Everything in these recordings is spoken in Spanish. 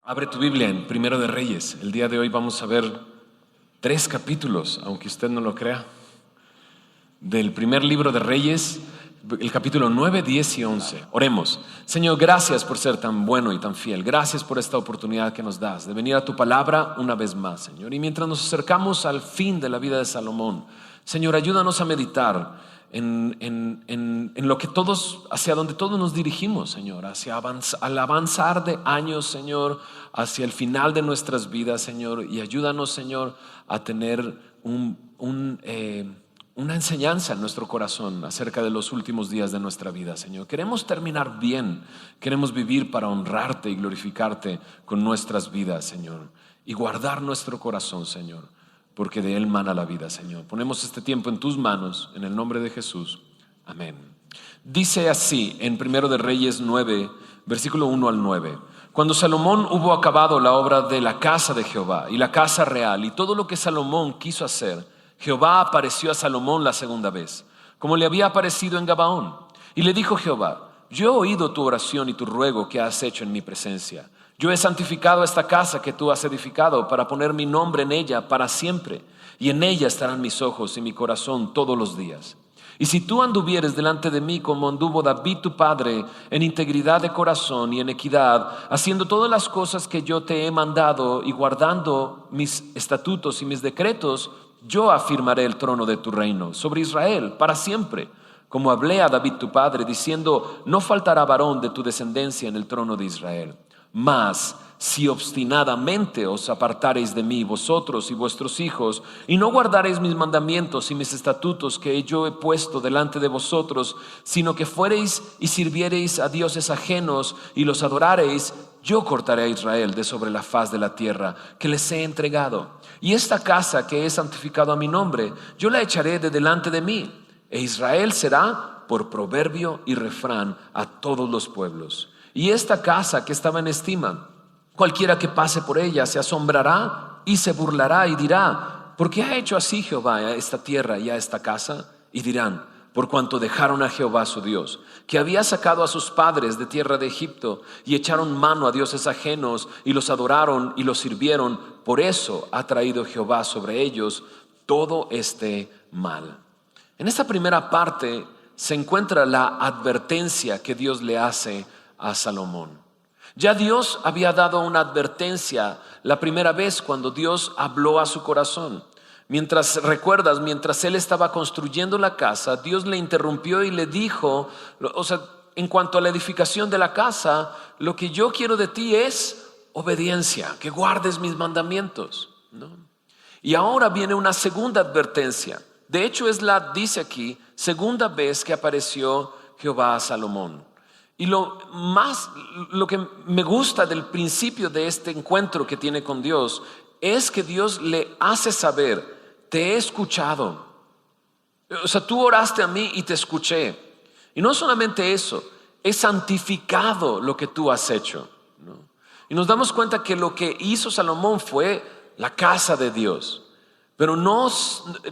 Abre tu Biblia en Primero de Reyes. El día de hoy vamos a ver 3 capítulos, aunque usted no lo crea, del primer libro de Reyes, el capítulo 9, 10 y 11. Oremos. Señor, gracias por ser tan bueno y tan fiel. Gracias por esta oportunidad que nos das de venir a tu palabra una vez más, Señor. Y mientras nos acercamos al fin de la vida de Salomón, Señor, ayúdanos a meditar en lo que todos, hacia donde todos nos dirigimos, Señor, al avanzar de años, Señor, hacia el final de nuestras vidas, Señor, y ayúdanos, Señor, a tener una enseñanza en nuestro corazón acerca de los últimos días de nuestra vida, Señor. Queremos terminar bien, queremos vivir para honrarte y glorificarte con nuestras vidas, Señor, y guardar nuestro corazón, Señor, porque de él mana la vida, Señor. Ponemos este tiempo en tus manos, en el nombre de Jesús. Amén. Dice así en Primero de Reyes 9, versículo 1 al 9. Cuando Salomón hubo acabado la obra de la casa de Jehová y la casa real y todo lo que Salomón quiso hacer, Jehová apareció a Salomón la segunda vez, como le había aparecido en Gabaón. Y le dijo Jehová: yo he oído tu oración y tu ruego que has hecho en mi presencia. Yo he santificado esta casa que tú has edificado para poner mi nombre en ella para siempre, y en ella estarán mis ojos y mi corazón todos los días. Y si tú anduvieres delante de mí como anduvo David tu padre, en integridad de corazón y en equidad, haciendo todas las cosas que yo te he mandado y guardando mis estatutos y mis decretos, yo afirmaré el trono de tu reino sobre Israel para siempre, como hablé a David tu padre, diciendo: no faltará varón de tu descendencia en el trono de Israel. Mas si obstinadamente os apartareis de mí, vosotros y vuestros hijos, y no guardareis mis mandamientos y mis estatutos que yo he puesto delante de vosotros, sino que fuereis y sirviereis a dioses ajenos y los adorareis, yo cortaré a Israel de sobre la faz de la tierra que les he entregado. Y esta casa que he santificado a mi nombre, yo la echaré de delante de mí, e Israel será por proverbio y refrán a todos los pueblos. Y esta casa que estaba en estima, cualquiera que pase por ella se asombrará y se burlará y dirá: ¿por qué ha hecho así Jehová a esta tierra y a esta casa? Y dirán: por cuanto dejaron a Jehová su Dios, que había sacado a sus padres de tierra de Egipto, y echaron mano a dioses ajenos y los adoraron y los sirvieron. Por eso ha traído Jehová sobre ellos todo este mal. En esta primera parte se encuentra la advertencia que Dios le hace a Salomón. Ya Dios había dado una advertencia la primera vez cuando Dios habló a su corazón. Mientras él estaba construyendo la casa, Dios le interrumpió y le dijo, en cuanto a la edificación de la casa, lo que yo quiero de ti es obediencia, que guardes mis mandamientos, ¿no? Y ahora viene una segunda advertencia. De hecho dice aquí, segunda vez que apareció Jehová a Salomón. Y lo que me gusta del principio de este encuentro que tiene con Dios es que Dios le hace saber: te he escuchado. Tú oraste a mí y te escuché. Y no solamente eso, he santificado lo que tú has hecho, ¿no? Y nos damos cuenta que lo que hizo Salomón fue la casa de Dios. Pero no,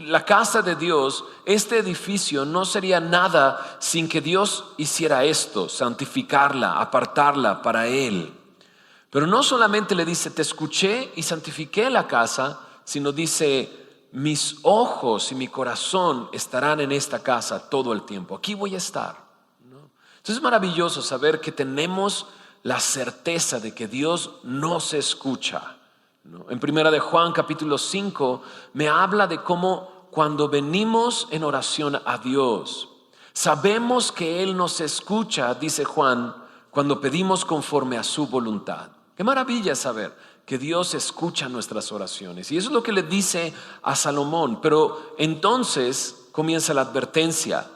la casa de Dios, este edificio no sería nada sin que Dios hiciera esto: santificarla, apartarla para Él. Pero no solamente le dice: te escuché y santifiqué la casa, sino dice: mis ojos y mi corazón estarán en esta casa todo el tiempo. Aquí voy a estar, ¿no? Entonces es maravilloso saber que tenemos la certeza de que Dios nos escucha, ¿no? En Primera de Juan capítulo 5 me habla de cómo cuando venimos en oración a Dios, sabemos que Él nos escucha, dice Juan, cuando pedimos conforme a su voluntad. Qué maravilla saber que Dios escucha nuestras oraciones. Y eso es lo que le dice a Salomón. Pero entonces comienza la advertencia: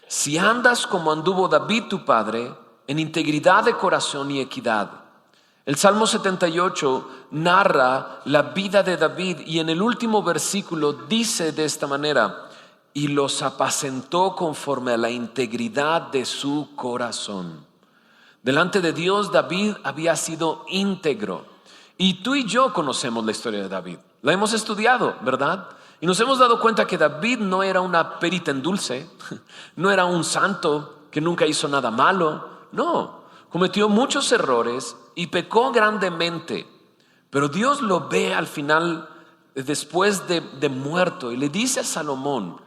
si andas como anduvo David tu padre, en integridad de corazón y equidad. El Salmo 78 narra la vida de David y en el último versículo dice de esta manera: y los apacentó conforme a la integridad de su corazón. Delante de Dios David había sido íntegro. Y tú y yo conocemos la historia de David. La hemos estudiado, ¿verdad? Y nos hemos dado cuenta que David no era una perita en dulce, no era un santo que nunca hizo nada malo. No, cometió muchos errores, y pecó grandemente. Pero Dios lo ve al final, después de muerto, y le dice a Salomón,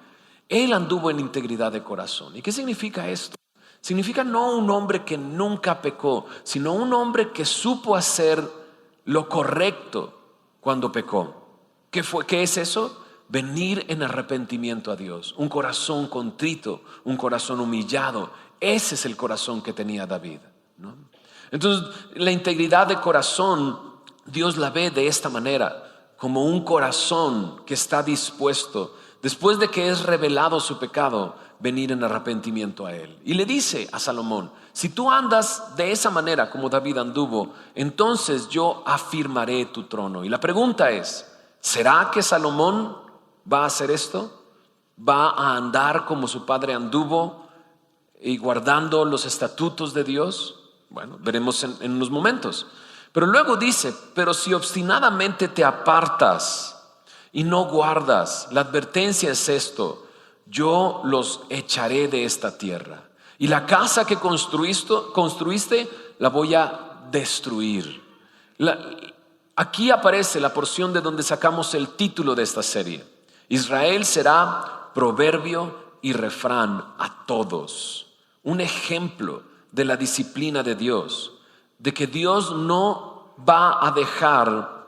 él anduvo en integridad de corazón. ¿Y qué significa esto? Significa no un hombre que nunca pecó, sino un hombre que supo hacer lo correcto cuando pecó. ¿Qué es eso? Venir en arrepentimiento a Dios, un corazón contrito, un corazón humillado. Ese es el corazón que tenía David, ¿no? Entonces, la integridad de corazón, Dios la ve de esta manera, como un corazón que está dispuesto, después de que es revelado su pecado, venir en arrepentimiento a Él. Y le dice a Salomón, si tú andas de esa manera como David anduvo, entonces yo afirmaré tu trono. Y la pregunta es, ¿será que Salomón va a hacer esto? ¿Va a andar como su padre anduvo y guardando los estatutos de Dios? Bueno, veremos en unos momentos. Pero luego dice, pero si obstinadamente te apartas y no guardas, la advertencia es esto, yo los echaré de esta tierra. Y la casa que construiste la voy a destruir. Aquí aparece la porción de donde sacamos el título de esta serie. Israel será proverbio y refrán a todos. Un ejemplo de la disciplina de Dios, de que Dios no va a dejar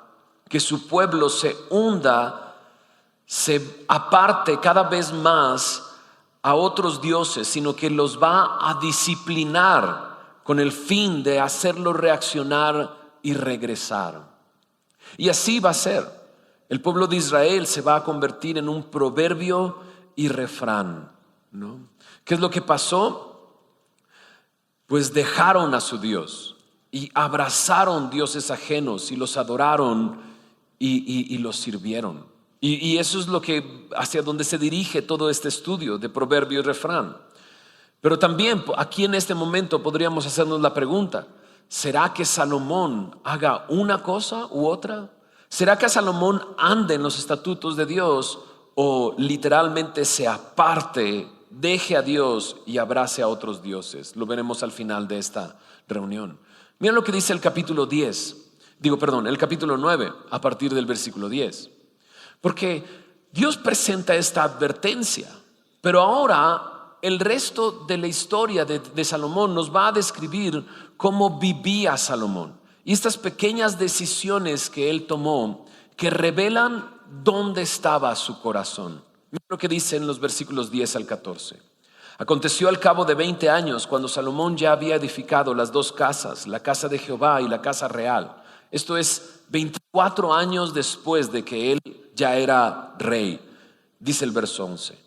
que su pueblo se hunda, se aparte cada vez más a otros dioses, sino que los va a disciplinar con el fin de hacerlos reaccionar y regresar. Y así va a ser. El pueblo de Israel se va a convertir en un proverbio y refrán, ¿no? ¿Qué es lo que pasó? Pues dejaron a su Dios y abrazaron dioses ajenos y los adoraron y los sirvieron. Y eso es hacia donde se dirige todo este estudio de proverbio y refrán. Pero también aquí en este momento podríamos hacernos la pregunta, ¿será que Salomón haga una cosa u otra? ¿Será que Salomón ande en los estatutos de Dios o literalmente se aparte, deje a Dios y abrace a otros dioses? Lo veremos al final de esta reunión. Miren lo que dice el capítulo 9 a partir del versículo 10. Porque Dios presenta esta advertencia, pero ahora el resto de la historia de Salomón nos va a describir cómo vivía Salomón y estas pequeñas decisiones que él tomó que revelan dónde estaba su corazón. Mira lo que dice en los versículos 10 al 14. Aconteció al cabo de 20 años, cuando Salomón ya había edificado las dos casas, la casa de Jehová y la casa real. Esto es 24 años después de que él ya era rey. Dice el verso 11.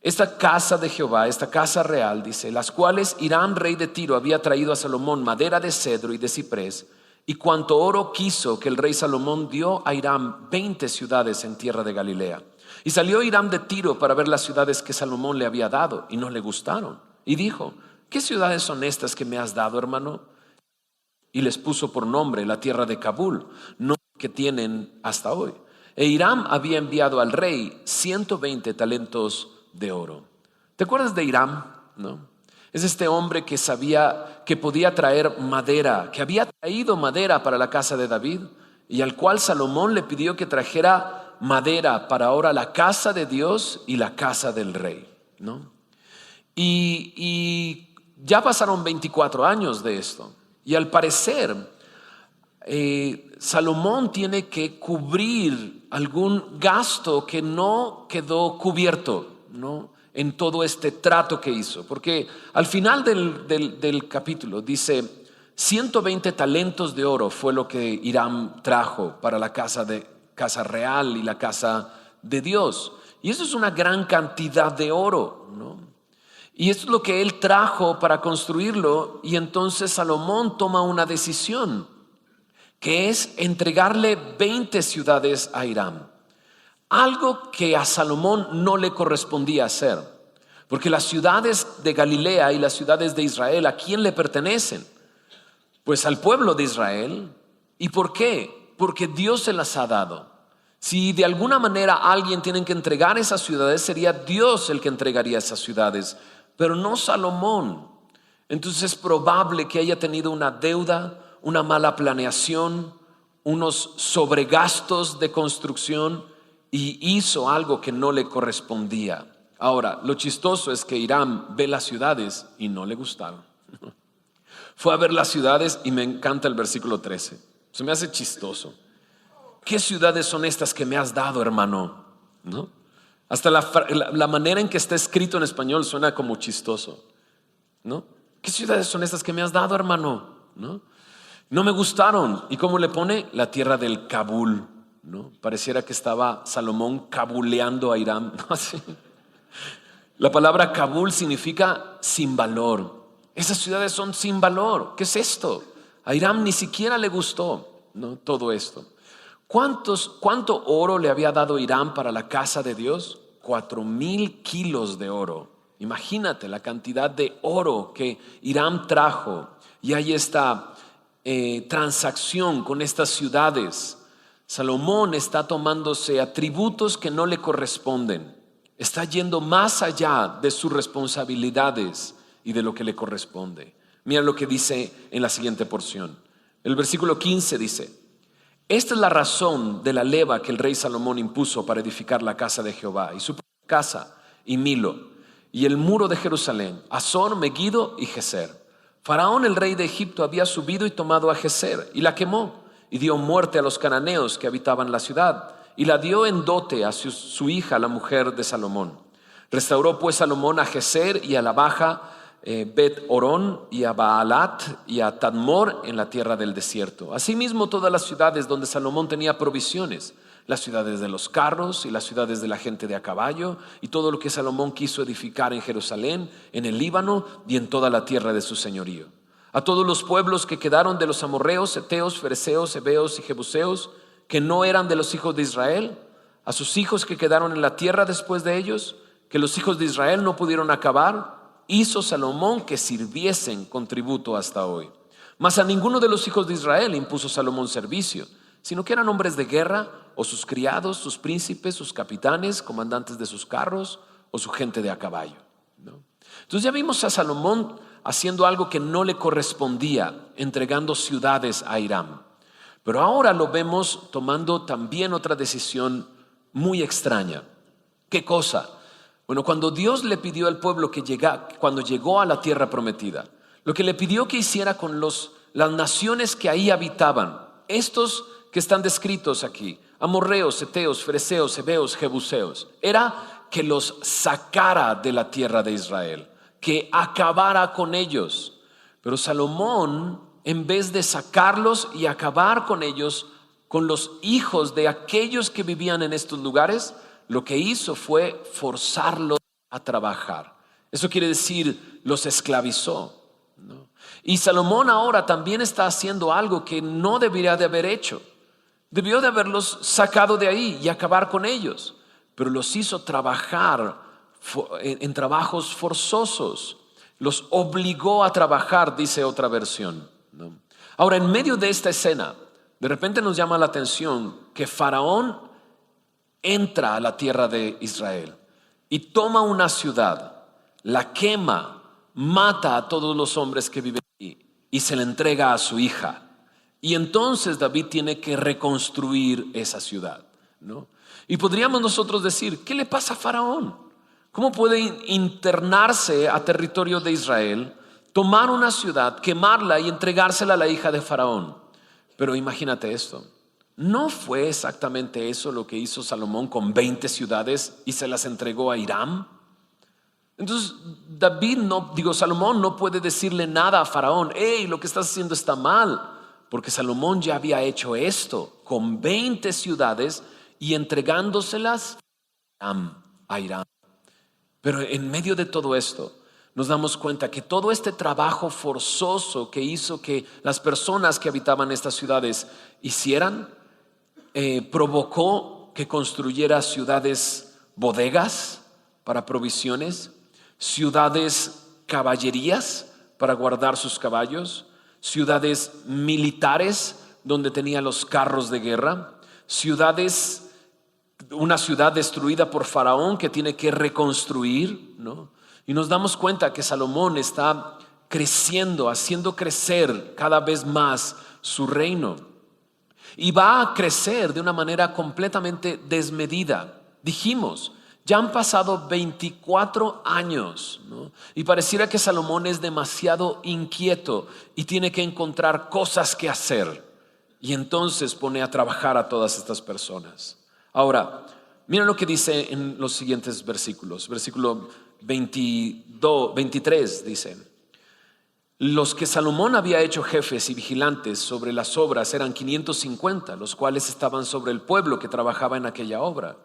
Esta casa de Jehová, esta casa real, dice, las cuales Hiram, rey de Tiro, había traído a Salomón madera de cedro y de ciprés, y cuanto oro quiso, que el rey Salomón dio a Hiram 20 ciudades en tierra de Galilea. Y salió Hiram de Tiro para ver las ciudades que Salomón le había dado, y no le gustaron. Y dijo, ¿qué ciudades son estas que me has dado, hermano? Y les puso por nombre la tierra de Kabul, nombre que tienen hasta hoy. E Hiram había enviado al rey 120 talentos de oro. ¿Te acuerdas de Hiram? ¿No? Es este hombre que sabía que podía traer madera, que había traído madera para la casa de David y al cual Salomón le pidió que trajera madera para ahora la casa de Dios y la casa del rey, ¿no? Y ya pasaron 24 años de esto y al parecer Salomón tiene que cubrir algún gasto que no quedó cubierto, ¿no?, en todo este trato que hizo, porque al final del capítulo dice 120 talentos de oro fue lo que Hiram trajo para la casa real y la casa de Dios, y eso es una gran cantidad de oro, ¿no? Y esto es lo que él trajo para construirlo, y entonces Salomón toma una decisión, que es entregarle 20 ciudades a Hiram. Algo que a Salomón no le correspondía hacer, porque las ciudades de Galilea y las ciudades de Israel, ¿a quién le pertenecen? Pues al pueblo de Israel. ¿Y por qué? Porque Dios se las ha dado. Si de alguna manera alguien tiene que entregar esas ciudades, sería Dios el que entregaría esas ciudades, pero no Salomón. Entonces es probable que haya tenido una deuda una mala planeación, unos sobregastos de construcción y hizo algo que no le correspondía. Ahora, lo chistoso es que Hiram ve las ciudades y no le gustaron. Fue a ver las ciudades y me encanta el versículo 13. Se me hace chistoso. ¿Qué ciudades son estas que me has dado, hermano? ¿No? Hasta la manera en que está escrito en español suena como chistoso, ¿no? ¿Qué ciudades son estas que me has dado, hermano? ¿No? No me gustaron. ¿Y cómo le pone? La tierra del Kabul, ¿no? Pareciera que estaba Salomón cabuleando a Hiram, ¿no? Así. La palabra Kabul significa sin valor. Esas ciudades son sin valor. ¿Qué es esto? A Hiram ni siquiera le gustó, ¿no? Todo esto. ¿Cuánto oro le había dado Hiram para la casa de Dios? 4,000 kilos de oro. Imagínate la cantidad de oro que Hiram trajo. Y hay esta transacción con estas ciudades. Salomón está tomándose atributos que no le corresponden. Está yendo más allá de sus responsabilidades y de lo que le corresponde. Mira lo que dice en la siguiente porción. El versículo 15 dice: esta es la razón de la leva que el rey Salomón impuso para edificar la casa de Jehová y su casa y Milo y el muro de Jerusalén, Azor, Megiddo y Geser. Faraón, el rey de Egipto, había subido y tomado a Geser y la quemó y dio muerte a los cananeos que habitaban la ciudad y la dio en dote a su hija, la mujer de Salomón. Restauró pues Salomón a Geser y a la baja Bet Orón y a Baalat y a Tadmor en la tierra del desierto. Asimismo todas las ciudades donde Salomón tenía provisiones, las ciudades de los carros y las ciudades de la gente de a caballo y todo lo que Salomón quiso edificar en Jerusalén, en el Líbano y en toda la tierra de su señorío. A todos los pueblos que quedaron de los amorreos, heteos, fereceos, heveos y jebuseos, que no eran de los hijos de Israel, a sus hijos que quedaron en la tierra después de ellos, que los hijos de Israel no pudieron acabar, hizo Salomón que sirviesen con tributo hasta hoy. Mas a ninguno de los hijos de Israel impuso Salomón servicio, sino que eran hombres de guerra, o sus criados, sus príncipes, sus capitanes, comandantes de sus carros, o su gente de a caballo, ¿no? Entonces ya vimos a Salomón haciendo algo que no le correspondía, entregando ciudades a Hiram. Pero ahora lo vemos tomando también otra decisión muy extraña. ¿Qué cosa? Bueno, cuando Dios le pidió al pueblo cuando llegó a la tierra prometida, lo que le pidió que hiciera con las naciones que ahí habitaban, estos que están descritos aquí, amorreos, heteos, fereceos, heveos, jebuseos, era que los sacara de la tierra de Israel, que acabara con ellos. Pero Salomón, en vez de sacarlos y acabar con ellos, con los hijos de aquellos que vivían en estos lugares, lo que hizo fue forzarlos a trabajar. Eso quiere decir, los esclavizó, ¿no? Y Salomón ahora también está haciendo algo que no debería de haber hecho. Debió de haberlos sacado de ahí y acabar con ellos, pero los hizo trabajar en trabajos forzosos. Los obligó a trabajar, dice otra versión, ¿no? Ahora, en medio de esta escena, de repente nos llama la atención que Faraón entra a la tierra de Israel y toma una ciudad, la quema, mata a todos los hombres que viven ahí y se la entrega a su hija. Y entonces David tiene que reconstruir esa ciudad, ¿no? Y podríamos nosotros decir, ¿qué le pasa a Faraón? ¿Cómo puede internarse a territorio de Israel, tomar una ciudad, quemarla y entregársela a la hija de Faraón? Pero imagínate esto. ¿No fue exactamente eso lo que hizo Salomón con 20 ciudades y se las entregó a Hiram? Entonces Salomón no puede decirle nada a Faraón. Hey, lo que estás haciendo está mal, porque Salomón ya había hecho esto con 20 ciudades y entregándoselas a Hiram. Pero en medio de todo esto nos damos cuenta que todo este trabajo forzoso que hizo que las personas que habitaban estas ciudades hicieran, provocó que construyera ciudades bodegas para provisiones, ciudades caballerías para guardar sus caballos, ciudades militares donde tenía los carros de guerra, una ciudad destruida por Faraón que tiene que reconstruir, ¿no? Y nos damos cuenta que Salomón está creciendo, haciendo crecer cada vez más su reino. Y va a crecer de una manera completamente desmedida. Dijimos, ya han pasado 24 años, ¿no? Y pareciera que Salomón es demasiado inquieto y tiene que encontrar cosas que hacer. Y entonces pone a trabajar a todas estas personas. Ahora, mira lo que dice en los siguientes versículos. Versículo 23 dice: los que Salomón había hecho jefes y vigilantes sobre las obras eran 550, los cuales estaban sobre el pueblo que trabajaba en aquella obra.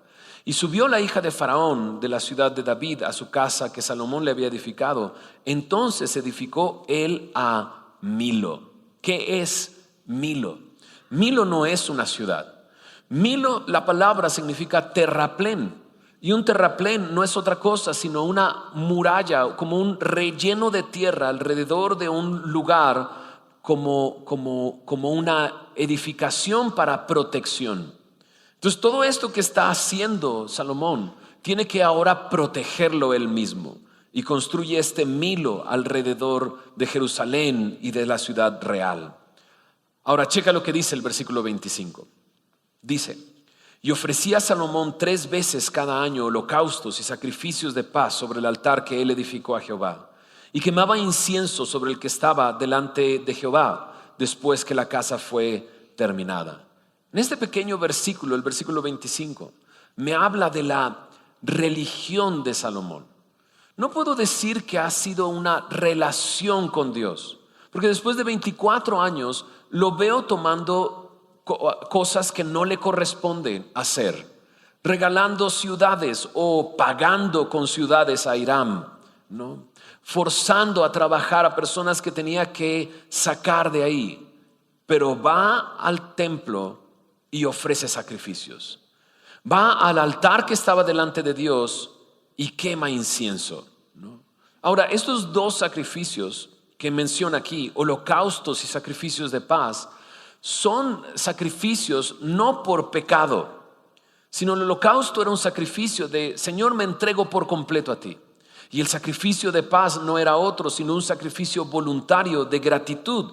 Y subió la hija de Faraón de la ciudad de David a su casa que Salomón le había edificado. Entonces edificó él a Milo. ¿Qué es Milo? Milo no es una ciudad. Milo, la palabra significa terraplén. Y un terraplén no es otra cosa sino una muralla, como un relleno de tierra alrededor de un lugar, como una edificación para protección. Entonces todo esto que está haciendo Salomón tiene que ahora protegerlo él mismo, y construye este Milo alrededor de Jerusalén y de la ciudad real. Ahora checa lo que dice el versículo 25. Dice: y ofrecía Salomón 3 veces cada año holocaustos y sacrificios de paz sobre el altar que él edificó a Jehová, y quemaba incienso sobre el que estaba delante de Jehová después que la casa fue terminada. En este pequeño versículo, el versículo 25, me habla de la religión de Salomón. No puedo decir que ha sido una relación con Dios, porque después de 24 años lo veo tomando cosas que no le corresponden hacer, regalando ciudades o pagando con ciudades a Hiram, ¿no? Forzando a trabajar a personas que tenía que sacar de ahí. Pero va al templo y ofrece sacrificios. Va al altar que estaba delante de Dios y quema incienso, ¿no? Ahora, estos 2 sacrificios que menciona aquí, holocaustos y sacrificios de paz, son sacrificios no por pecado, sino el holocausto era un sacrificio de: Señor, me entrego por completo a ti. Y el sacrificio de paz no era otro, sino un sacrificio voluntario de gratitud.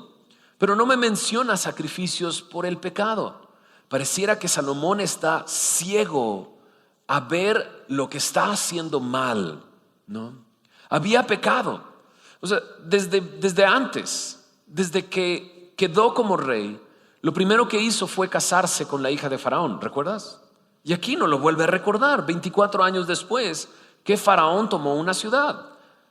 Pero no me menciona sacrificios por el pecado. Pareciera que Salomón está ciego a ver lo que está haciendo mal, ¿no? Había pecado. O sea, desde antes, desde que quedó como rey, lo primero que hizo fue casarse con la hija de Faraón, ¿recuerdas? Y aquí no lo vuelve a recordar, 24 años después, que Faraón tomó una ciudad.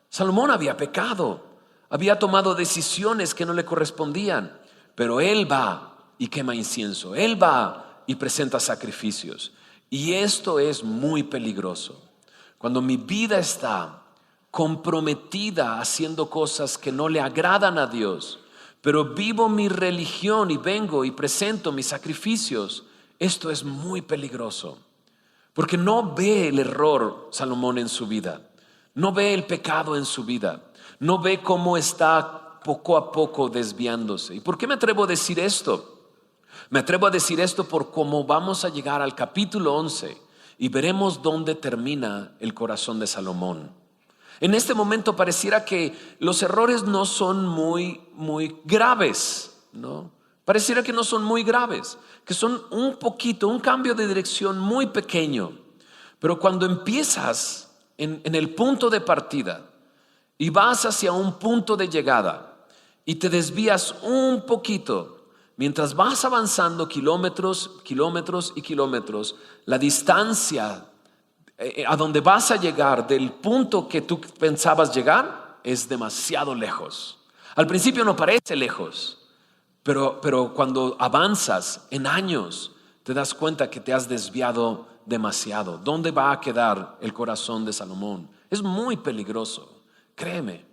Salomón había pecado, había tomado decisiones que no le correspondían, pero él va y quema incienso, él va y presenta sacrificios. Y esto es muy peligroso. Cuando mi vida está comprometida haciendo cosas que no le agradan a Dios, pero vivo mi religión y vengo y presento mis sacrificios, esto es muy peligroso. Porque no ve el error Salomón en su vida, no ve el pecado en su vida, no ve cómo está poco a poco desviándose. ¿Y por qué me atrevo a decir esto? Me atrevo a decir esto por cómo vamos a llegar al capítulo 11 y veremos dónde termina el corazón de Salomón. En este momento pareciera que los errores no son muy graves, ¿no? Pareciera que no son muy graves, que son un poquito, un cambio de dirección muy pequeño. Pero cuando empiezas en el punto de partida y vas hacia un punto de llegada y te desvías un poquito, mientras vas avanzando kilómetros y kilómetros, la distancia a donde vas a llegar del punto que tú pensabas llegar es demasiado lejos. Al principio no parece lejos, pero cuando avanzas en años te das cuenta que te has desviado demasiado. ¿Dónde va a quedar el corazón de Salomón? Es muy peligroso, créeme.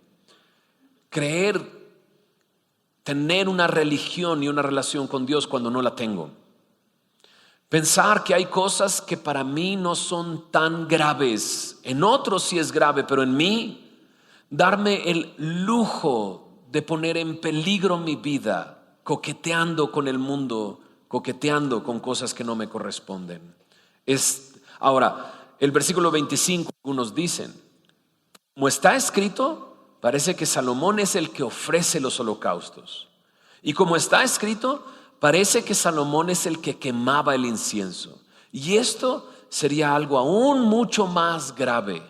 Tener una religión y una relación con Dios cuando no la tengo. Pensar que hay cosas que para mí no son tan graves, en otros sí es grave, pero en mí, darme el lujo de poner en peligro mi vida, coqueteando con el mundo, coqueteando con cosas que no me corresponden. Ahora, el versículo 25, algunos dicen, como está escrito, parece que Salomón es el que ofrece los holocaustos. Y como está escrito, parece que Salomón es el que quemaba el incienso. Y esto sería algo aún mucho más grave,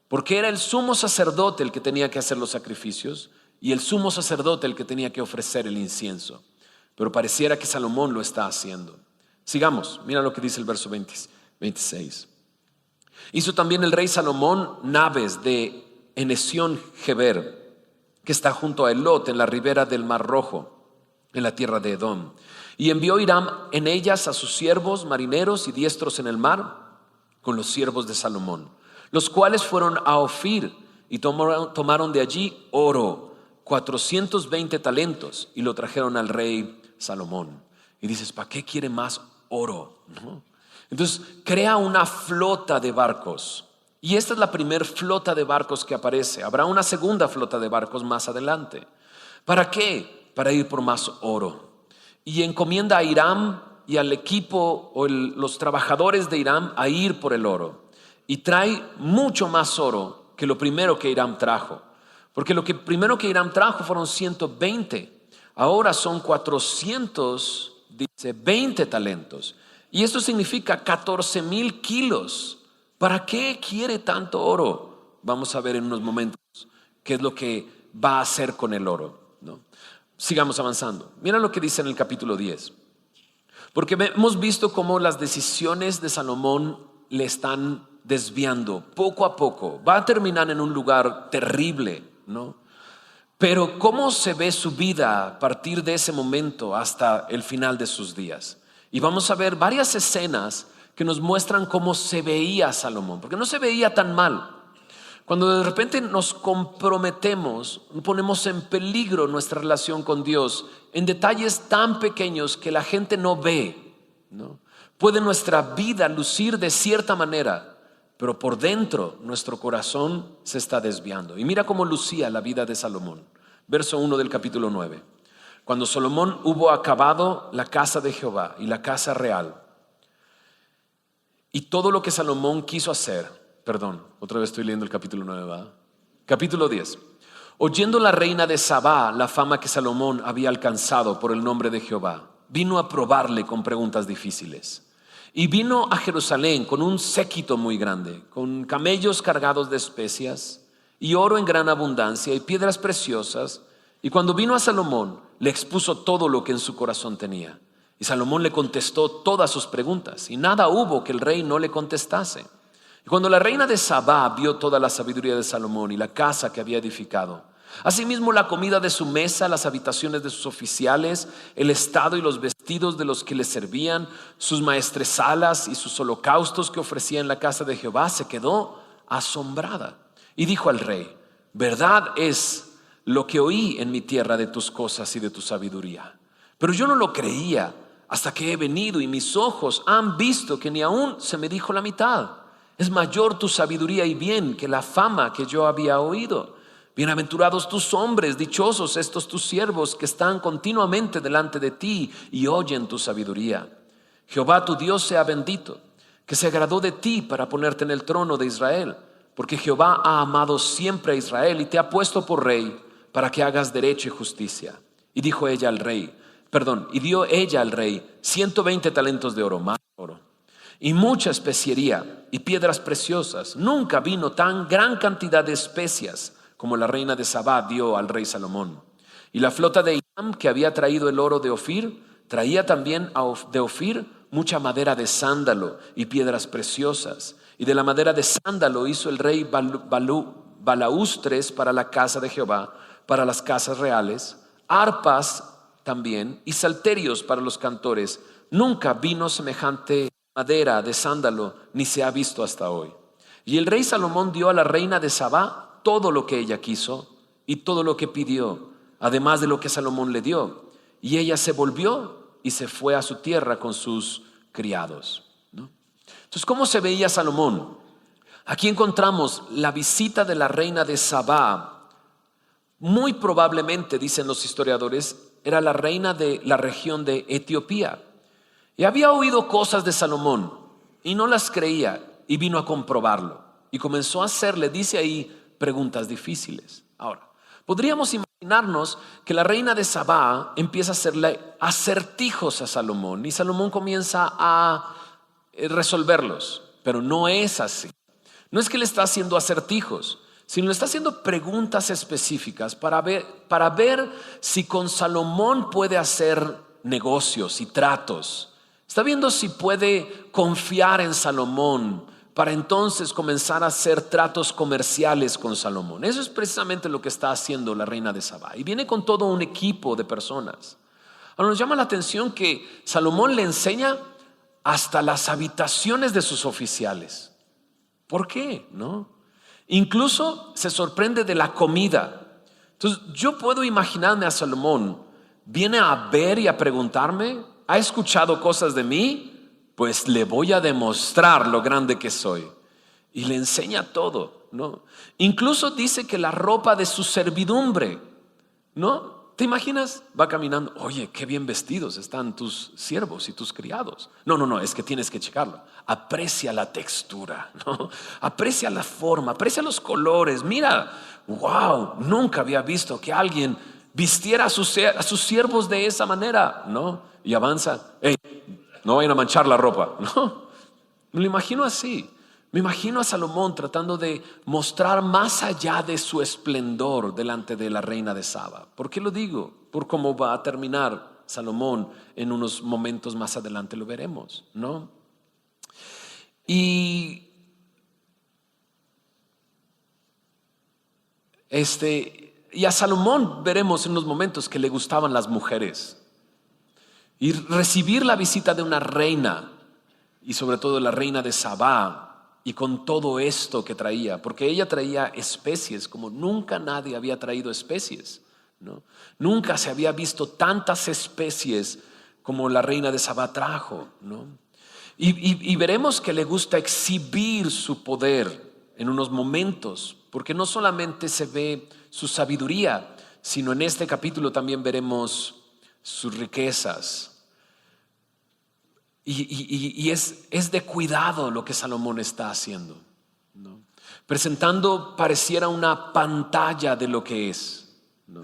porque era el sumo sacerdote el que tenía que hacer los sacrificios y el sumo sacerdote el que tenía que ofrecer el incienso. Pero pareciera que Salomón lo está haciendo. Sigamos, mira lo que dice el verso 26. Hizo también el rey Salomón naves de Enesión-Geber, que está junto a Elot, en la ribera del Mar Rojo, en la tierra de Edom. Y envió Hiram en ellas a sus siervos marineros y diestros en el mar, con los siervos de Salomón, los cuales fueron a Ofir y tomaron de allí oro, 420 talentos, y lo trajeron al rey Salomón. Y dices, ¿para qué quiere más oro? ¿No? Entonces crea una flota de barcos. Y esta es la primera flota de barcos que aparece. Habrá una segunda flota de barcos más adelante. ¿Para qué? Para ir por más oro. Y encomienda a Hiram y al equipo o los trabajadores de Hiram a ir por el oro. Y trae mucho más oro que lo primero que Hiram trajo. Porque lo que primero que Hiram trajo fueron 120. Ahora son 420 talentos. Y esto significa 14,000 kilos. ¿Para qué quiere tanto oro? Vamos a ver en unos momentos qué es lo que va a hacer con el oro, ¿no? Sigamos avanzando. Mira lo que dice en el capítulo 10. Porque hemos visto cómo las decisiones de Salomón le están desviando poco a poco. Va a terminar en un lugar terrible, ¿no? Pero cómo se ve su vida a partir de ese momento hasta el final de sus días. Y vamos a ver varias escenas que nos muestran cómo se veía Salomón, porque no se veía tan mal. Cuando de repente nos comprometemos, ponemos en peligro nuestra relación con Dios en detalles tan pequeños que la gente no ve, ¿no? Puede nuestra vida lucir de cierta manera, pero por dentro nuestro corazón se está desviando. Y mira cómo lucía la vida de Salomón. Verso 1 del capítulo 9. Cuando Salomón hubo acabado la casa de Jehová y la casa real, y todo lo que Salomón quiso hacer, otra vez estoy leyendo el capítulo 9, ¿verdad? Capítulo 10. Oyendo la reina de Sabá la fama que Salomón había alcanzado por el nombre de Jehová, vino a probarle con preguntas difíciles. Y vino a Jerusalén con un séquito muy grande, con camellos cargados de especias y oro en gran abundancia y piedras preciosas. Y cuando vino a Salomón, le expuso todo lo que en su corazón tenía. Y Salomón le contestó todas sus preguntas, y nada hubo que el rey no le contestase. Y cuando la reina de Sabá vio toda la sabiduría de Salomón y la casa que había edificado, asimismo la comida de su mesa, las habitaciones de sus oficiales, el estado y los vestidos de los que le servían, sus maestresalas y sus holocaustos que ofrecía en la casa de Jehová, se quedó asombrada. Y dijo al rey, verdad es lo que oí en mi tierra de tus cosas y de tu sabiduría, pero yo no lo creía hasta que he venido y mis ojos han visto que ni aún se me dijo la mitad. Es mayor tu sabiduría y bien que la fama que yo había oído. Bienaventurados tus hombres, dichosos estos tus siervos que están continuamente delante de ti y oyen tu sabiduría. Jehová tu Dios sea bendito, que se agradó de ti para ponerte en el trono de Israel, porque Jehová ha amado siempre a Israel y te ha puesto por rey para que hagas derecho y justicia. Y dio ella al rey 120 talentos de oro, más oro, y mucha especiería y piedras preciosas. Nunca vino tan gran cantidad de especias como la reina de Sabá dio al rey Salomón. Y la flota de Hiram, que había traído el oro de Ofir, traía también de Ofir mucha madera de sándalo y piedras preciosas. Y de la madera de sándalo hizo el rey balaustres para la casa de Jehová, para las casas reales, arpas también y salterios para los cantores. Nunca vino semejante madera de sándalo, ni se ha visto hasta hoy. Y el rey Salomón dio a la reina de Sabá todo lo que ella quiso y todo lo que pidió, además de lo que Salomón le dio. Y ella se volvió y se fue a su tierra con sus criados, ¿no? Entonces, ¿cómo se veía Salomón? Aquí encontramos la visita de la reina de Sabá. Muy probablemente, dicen los historiadores, era la reina de la región de Etiopía. Y había oído cosas de Salomón y no las creía, y vino a comprobarlo. Y comenzó a hacerle, dice ahí, preguntas difíciles. Ahora, Podríamos imaginarnos que la reina de Sabá empieza a hacerle acertijos a Salomón y Salomón comienza a resolverlos, pero no es así. No es que le está haciendo acertijos, sino le está haciendo preguntas específicas para ver si con Salomón puede hacer negocios y tratos. Está viendo si puede confiar en Salomón para entonces comenzar a hacer tratos comerciales con Salomón. Eso es precisamente lo que está haciendo la reina de Sabá. Y viene con todo un equipo de personas. Ahora nos llama la atención que Salomón le enseña hasta las habitaciones de sus oficiales. ¿Por qué? ¿No? Incluso se sorprende de la comida. Entonces yo puedo imaginarme a Salomón, viene a ver y a preguntarme, ¿ha escuchado cosas de mí? Pues le voy a demostrar lo grande que soy. Y le enseña todo, ¿no? Incluso dice que la ropa de su servidumbre, ¿no? ¿Te imaginas? Va caminando, oye, qué bien vestidos están tus siervos y tus criados. No, es que tienes que checarlo. Aprecia la textura, ¿no? Aprecia la forma, aprecia los colores. Mira, wow, nunca había visto que alguien vistiera a sus siervos de esa manera, ¿no? Y avanza, hey, no vayan a manchar la ropa, ¿no? Me lo imagino así. Me imagino a Salomón tratando de mostrar más allá de su esplendor delante de la reina de Saba. ¿Por qué lo digo? Por cómo va a terminar Salomón en unos momentos más adelante, lo veremos, ¿no? Y a Salomón veremos en unos momentos que le gustaban las mujeres. Y recibir la visita de una reina, y sobre todo la reina de Sabá, y con todo esto que traía, porque ella traía especies como nunca nadie había traído especies, ¿no? Nunca se había visto tantas especies como la reina de Sabá trajo, ¿no? Y veremos que le gusta exhibir su poder en unos momentos, porque no solamente se ve su sabiduría, sino en este capítulo también veremos sus riquezas. Y es de cuidado lo que Salomón está haciendo, ¿no? Presentando pareciera una pantalla de lo que es, ¿no?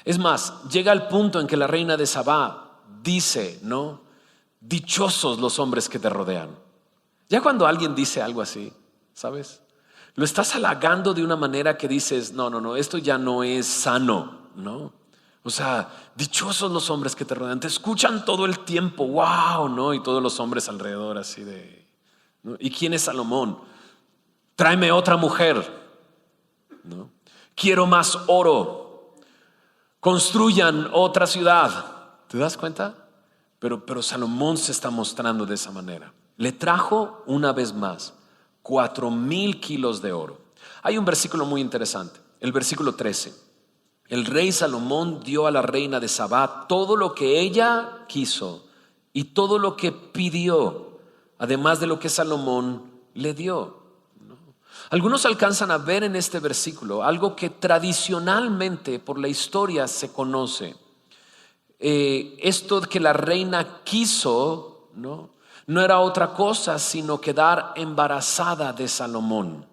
Es más, llega al punto en que la reina de Sabá dice, ¿no? Dichosos los hombres que te rodean. Ya cuando alguien dice algo así, ¿sabes? Lo estás halagando de una manera que dices, no, esto ya no es sano, ¿no? O sea, dichosos los hombres que te rodean, te escuchan todo el tiempo, wow, ¿no? Y todos los hombres alrededor así de, ¿no? ¿Y quién es Salomón? Tráeme otra mujer, ¿no? Quiero más oro, construyan otra ciudad. ¿Te das cuenta? Pero Salomón se está mostrando de esa manera. Le trajo una vez más 4,000 kilos de oro. Hay un versículo muy interesante, el versículo 13. El rey Salomón dio a la reina de Sabá todo lo que ella quiso y todo lo que pidió, además de lo que Salomón le dio. Algunos alcanzan a ver en este versículo algo que tradicionalmente por la historia se conoce. Esto que la reina quiso, no era otra cosa sino quedar embarazada de Salomón.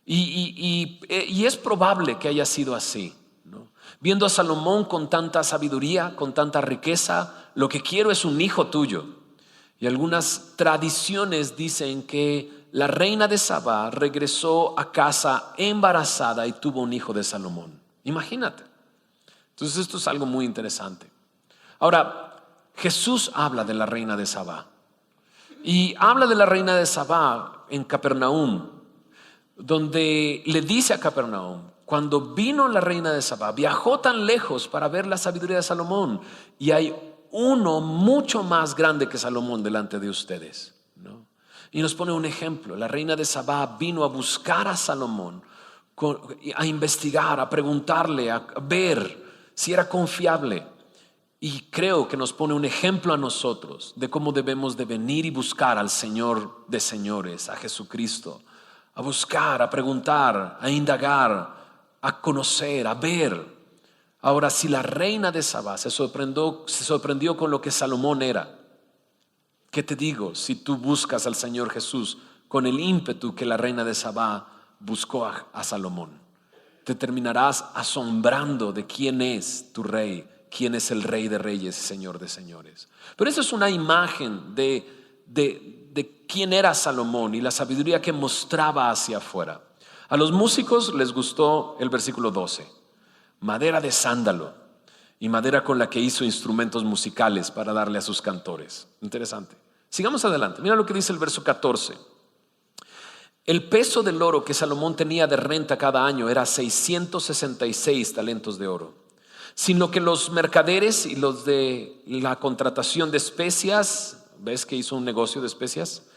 Y es probable que haya sido así, ¿no? Viendo a Salomón con tanta sabiduría, con tanta riqueza, lo que quiero es un hijo tuyo. Y algunas tradiciones dicen que la reina de Sabá regresó a casa embarazada y tuvo un hijo de Salomón. Imagínate. Entonces esto es algo muy interesante. Ahora, Jesús habla de la reina de Sabá. Y habla de la reina de Sabá en Capernaum, donde le dice a Capernaum, cuando vino la reina de Sabá, viajó tan lejos para ver la sabiduría de Salomón, y hay uno mucho más grande que Salomón delante de ustedes, ¿no? Y nos pone un ejemplo. La reina de Sabá vino a buscar a Salomón, a investigar, a preguntarle, a ver si era confiable. Y creo que nos pone un ejemplo a nosotros de cómo debemos de venir y buscar al Señor de señores, a Jesucristo. A buscar, a preguntar, a indagar, a conocer, a ver. Ahora, si la reina de Sabá se sorprendió con lo que Salomón era, ¿qué te digo si tú buscas al Señor Jesús con el ímpetu que la reina de Sabá buscó a Salomón? te terminarás asombrando de quién es tu rey, quién es el Rey de Reyes y Señor de Señores. Pero eso es una imagen de quién era Salomón y la sabiduría que mostraba hacia afuera. A los músicos les gustó el versículo 12, madera de sándalo y madera con la que hizo instrumentos musicales para darle a sus cantores. Interesante. Sigamos adelante. Mira lo que dice el verso 14. El peso del oro que Salomón tenía de renta cada año era 666 talentos de oro, sino que los mercaderes y los de la contratación de especias, ¿ves que hizo un negocio de especias?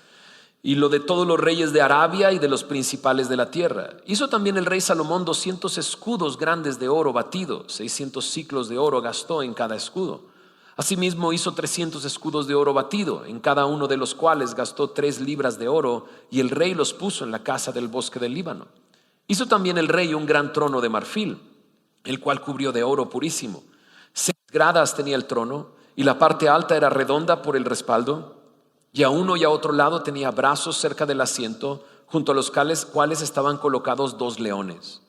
Y lo de todos los reyes de Arabia y de los principales de la tierra. Hizo también el rey Salomón 200 escudos grandes de oro batido, 600 siclos de oro gastó en cada escudo. Asimismo hizo 300 escudos de oro batido, en cada uno de los cuales gastó 3 libras de oro, y el rey los puso en la casa del bosque del Líbano. Hizo también el rey un gran trono de marfil, el cual cubrió de oro purísimo. 6 gradas tenía el trono, y la parte alta era redonda por el respaldo, y a uno y a otro lado tenía brazos cerca del asiento, junto a los cuales estaban colocados 2 leones.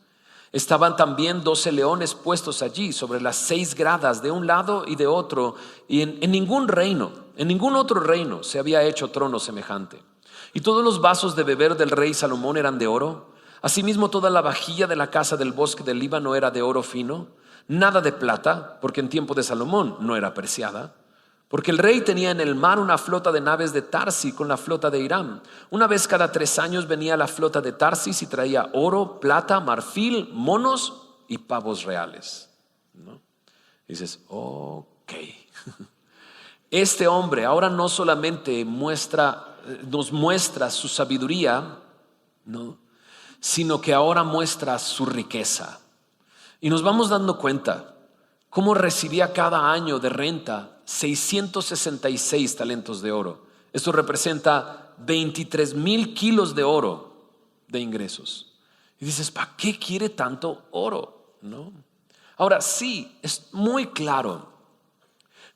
Estaban también 12 leones puestos allí sobre las 6 gradas de un lado y de otro, y en ningún otro reino se había hecho trono semejante. Y todos los vasos de beber del rey Salomón eran de oro. Asimismo toda la vajilla de la casa del bosque del Líbano era de oro fino, nada de plata, porque en tiempo de Salomón no era preciada. Porque el rey tenía en el mar una flota de naves de Tarsis con la flota de Hiram. Una vez cada 3 años venía la flota de Tarsis y traía oro, plata, marfil, monos y pavos reales, ¿no? Dices, ok. Este hombre ahora no solamente nos muestra su sabiduría, ¿no?, sino que ahora muestra su riqueza. Y nos vamos dando cuenta cómo recibía cada año de renta 666 talentos de oro. Esto representa 23,000 kilos de oro de ingresos. Y dices, ¿para qué quiere tanto oro? ¿No? Ahora sí, es muy claro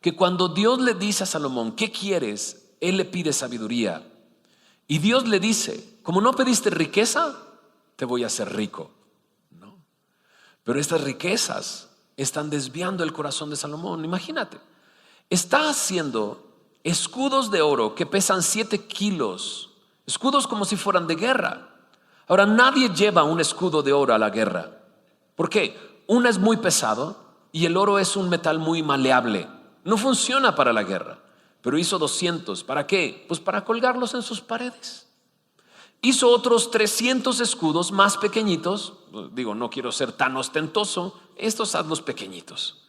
que cuando Dios le dice a Salomón, ¿qué quieres?, él le pide sabiduría. Y Dios le dice, como no pediste riqueza, te voy a hacer rico, ¿no? Pero estas riquezas están desviando el corazón de Salomón. Imagínate, está haciendo escudos de oro que pesan 7 kilos, escudos como si fueran de guerra. Ahora nadie lleva un escudo de oro a la guerra. ¿Por qué? Uno es muy pesado y el oro es un metal muy maleable. No funciona para la guerra. Pero hizo 200. ¿Para qué? Pues para colgarlos en sus paredes. Hizo otros 300 escudos más pequeñitos. Digo, no quiero ser tan ostentoso. Estos hazlos pequeñitos,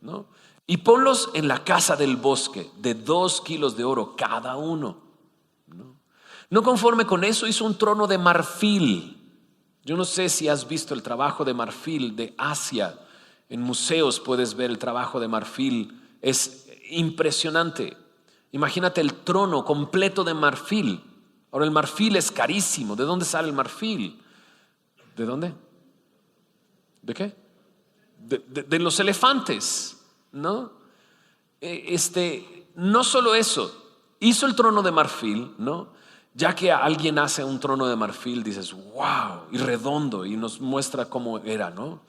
¿no? Y ponlos en la casa del bosque, de 2 kilos de oro cada uno, ¿no? No conforme con eso, hizo un trono de marfil. Yo no sé si has visto el trabajo de marfil de Asia. En museos puedes ver el trabajo de marfil. Es impresionante. Imagínate el trono completo de marfil. Ahora el marfil es carísimo. ¿De dónde sale el marfil? ¿De dónde? ¿De qué? De los elefantes, ¿no? No solo eso, hizo el trono de marfil, ¿no? Ya que alguien hace un trono de marfil, dices, wow, y redondo, y nos muestra cómo era, ¿no?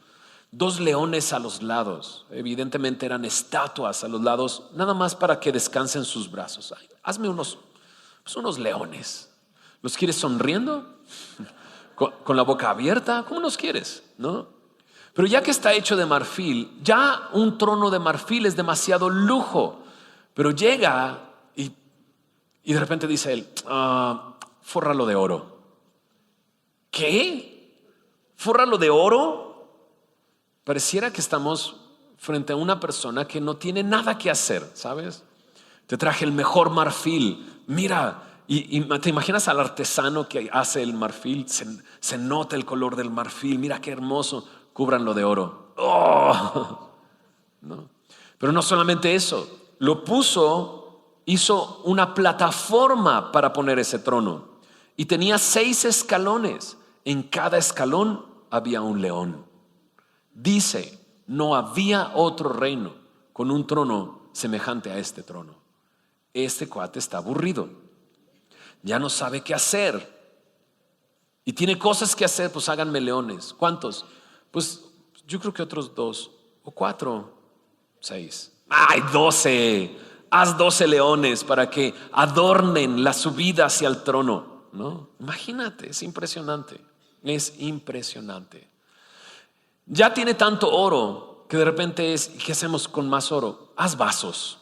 2 leones a los lados, evidentemente eran estatuas a los lados, nada más para que descansen sus brazos. Ay, hazme unos leones. ¿Los quieres sonriendo? ¿Con la boca abierta? ¿Cómo los quieres? ¿No? Pero ya que está hecho de marfil, ya un trono de marfil es demasiado lujo. Pero llega y de repente dice él, fórralo de oro. ¿Qué? ¿Fórralo de oro? Pareciera que estamos frente a una persona que no tiene nada que hacer, ¿sabes? Te traje el mejor marfil. Mira, y te imaginas al artesano que hace el marfil. Se nota el color del marfil. Mira qué hermoso. Cúbranlo de oro. ¡Oh! ¿No? Pero no solamente eso, hizo una plataforma para poner ese trono y tenía 6 escalones. En cada escalón había un león. Dice, no había otro reino con un trono semejante a este trono. Este cuate está aburrido, ya no sabe qué hacer y tiene cosas que hacer. Pues háganme leones. ¿Cuántos? Pues yo creo que otros 2 o 4, 6. ¡Ay, 12! Haz 12 leones para que adornen la subida hacia el trono, ¿no? Imagínate, es impresionante. Es impresionante. Ya tiene tanto oro que de repente es, ¿qué hacemos con más oro? Haz vasos.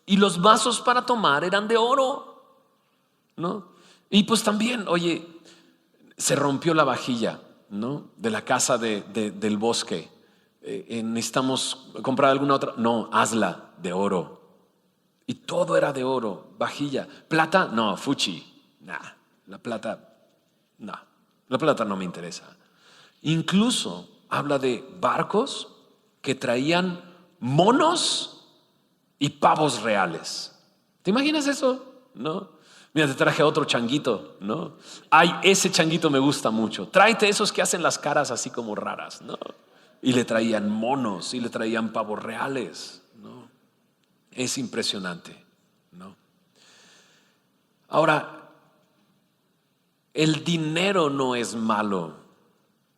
Y los vasos para tomar eran de oro, ¿no? Y pues también, oye, se rompió la vajilla, ¿no? De la casa del bosque. Necesitamos comprar alguna otra. No, hazla de oro. Y todo era de oro, vajilla. Plata, no, fuchi. Nah, la plata, no. La plata no me interesa. Incluso habla de barcos que traían monos y pavos reales. ¿Te imaginas eso? ¿No? Mira, te traje otro changuito, ¿no? Ay, ese changuito me gusta mucho. Tráete esos que hacen las caras así como raras, ¿no? Y le traían monos y le traían pavos reales, ¿no? Es impresionante, ¿no? Ahora, el dinero no es malo,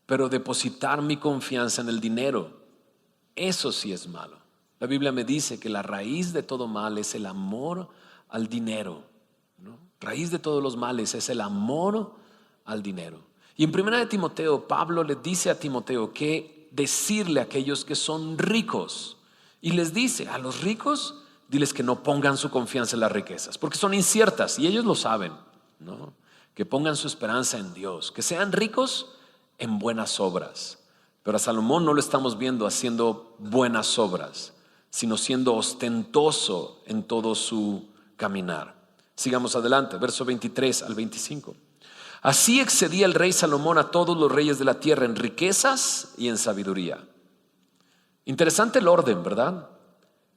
pero depositar mi confianza en el dinero, eso sí es malo. La Biblia me dice que la raíz de todo mal es el amor al dinero, ¿no? Raíz de todos los males es el amor al dinero. Y en 1 de Timoteo, Pablo le dice a Timoteo que decirle a aquellos que son ricos, y les dice a los ricos, diles que no pongan su confianza en las riquezas, porque son inciertas y ellos lo saben, ¿no? Que pongan su esperanza en Dios, que sean ricos en buenas obras. Pero a Salomón no lo estamos viendo haciendo buenas obras, sino siendo ostentoso en todo su caminar. Sigamos adelante, verso 23 al 25. Así excedía el rey Salomón a todos los reyes de la tierra en riquezas y en sabiduría. Interesante el orden, ¿verdad?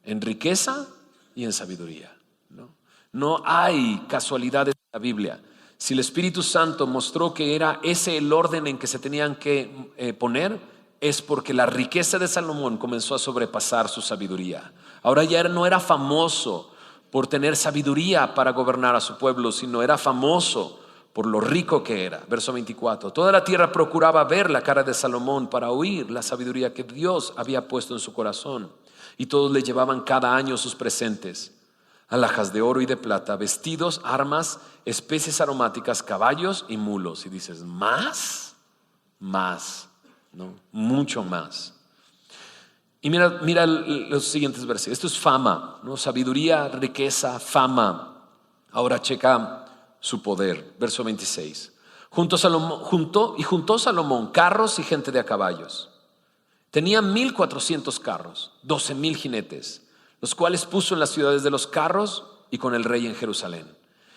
En riqueza y en sabiduría, ¿no? No hay casualidades en la Biblia. Si el Espíritu Santo mostró que era ese el orden en que se tenían que poner, es porque la riqueza de Salomón comenzó a sobrepasar su sabiduría. Ahora ya no era famoso por tener sabiduría para gobernar a su pueblo, sino era famoso por lo rico que era. Verso 24. Toda la tierra procuraba ver la cara de Salomón para oír la sabiduría que Dios había puesto en su corazón. Y todos le llevaban cada año sus presentes: alhajas de oro y de plata, vestidos, armas, especies aromáticas, caballos y mulos. Y dices, ¿más? Más, ¿no? Mucho más. Y mira los siguientes versículos. Esto es fama, ¿no? Sabiduría, riqueza, fama. Ahora checa su poder. Verso 26. Juntó Salomón carros y gente de a caballos. Tenía 1,400 carros, 12,000 jinetes, los cuales puso en las ciudades de los carros y con el rey en Jerusalén.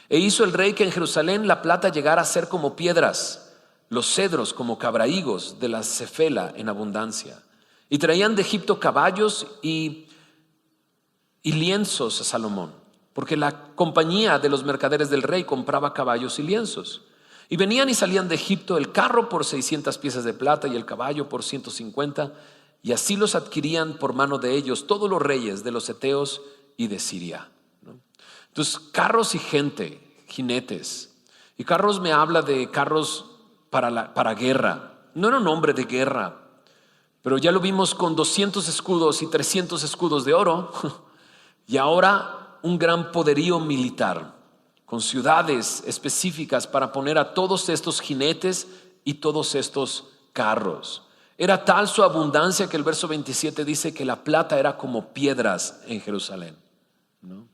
E hizo el rey que en Jerusalén la plata llegara a ser como piedras, los cedros como cabrahigos de la cefela en abundancia. Y traían de Egipto caballos y lienzos a Salomón, porque la compañía de los mercaderes del rey compraba caballos y lienzos. Y venían y salían de Egipto el carro por 600 piezas de plata y el caballo por 150, y así los adquirían por mano de ellos todos los reyes de los heteos y de Siria, ¿no? Entonces, carros y gente, jinetes. Y carros me habla de carros para guerra. No era un hombre de guerra, pero ya lo vimos con 200 escudos y 300 escudos de oro. Y ahora un gran poderío militar, con ciudades específicas para poner a todos estos jinetes y todos estos carros. Era tal su abundancia que el verso 27 dice que la plata era como piedras en Jerusalén, ¿no?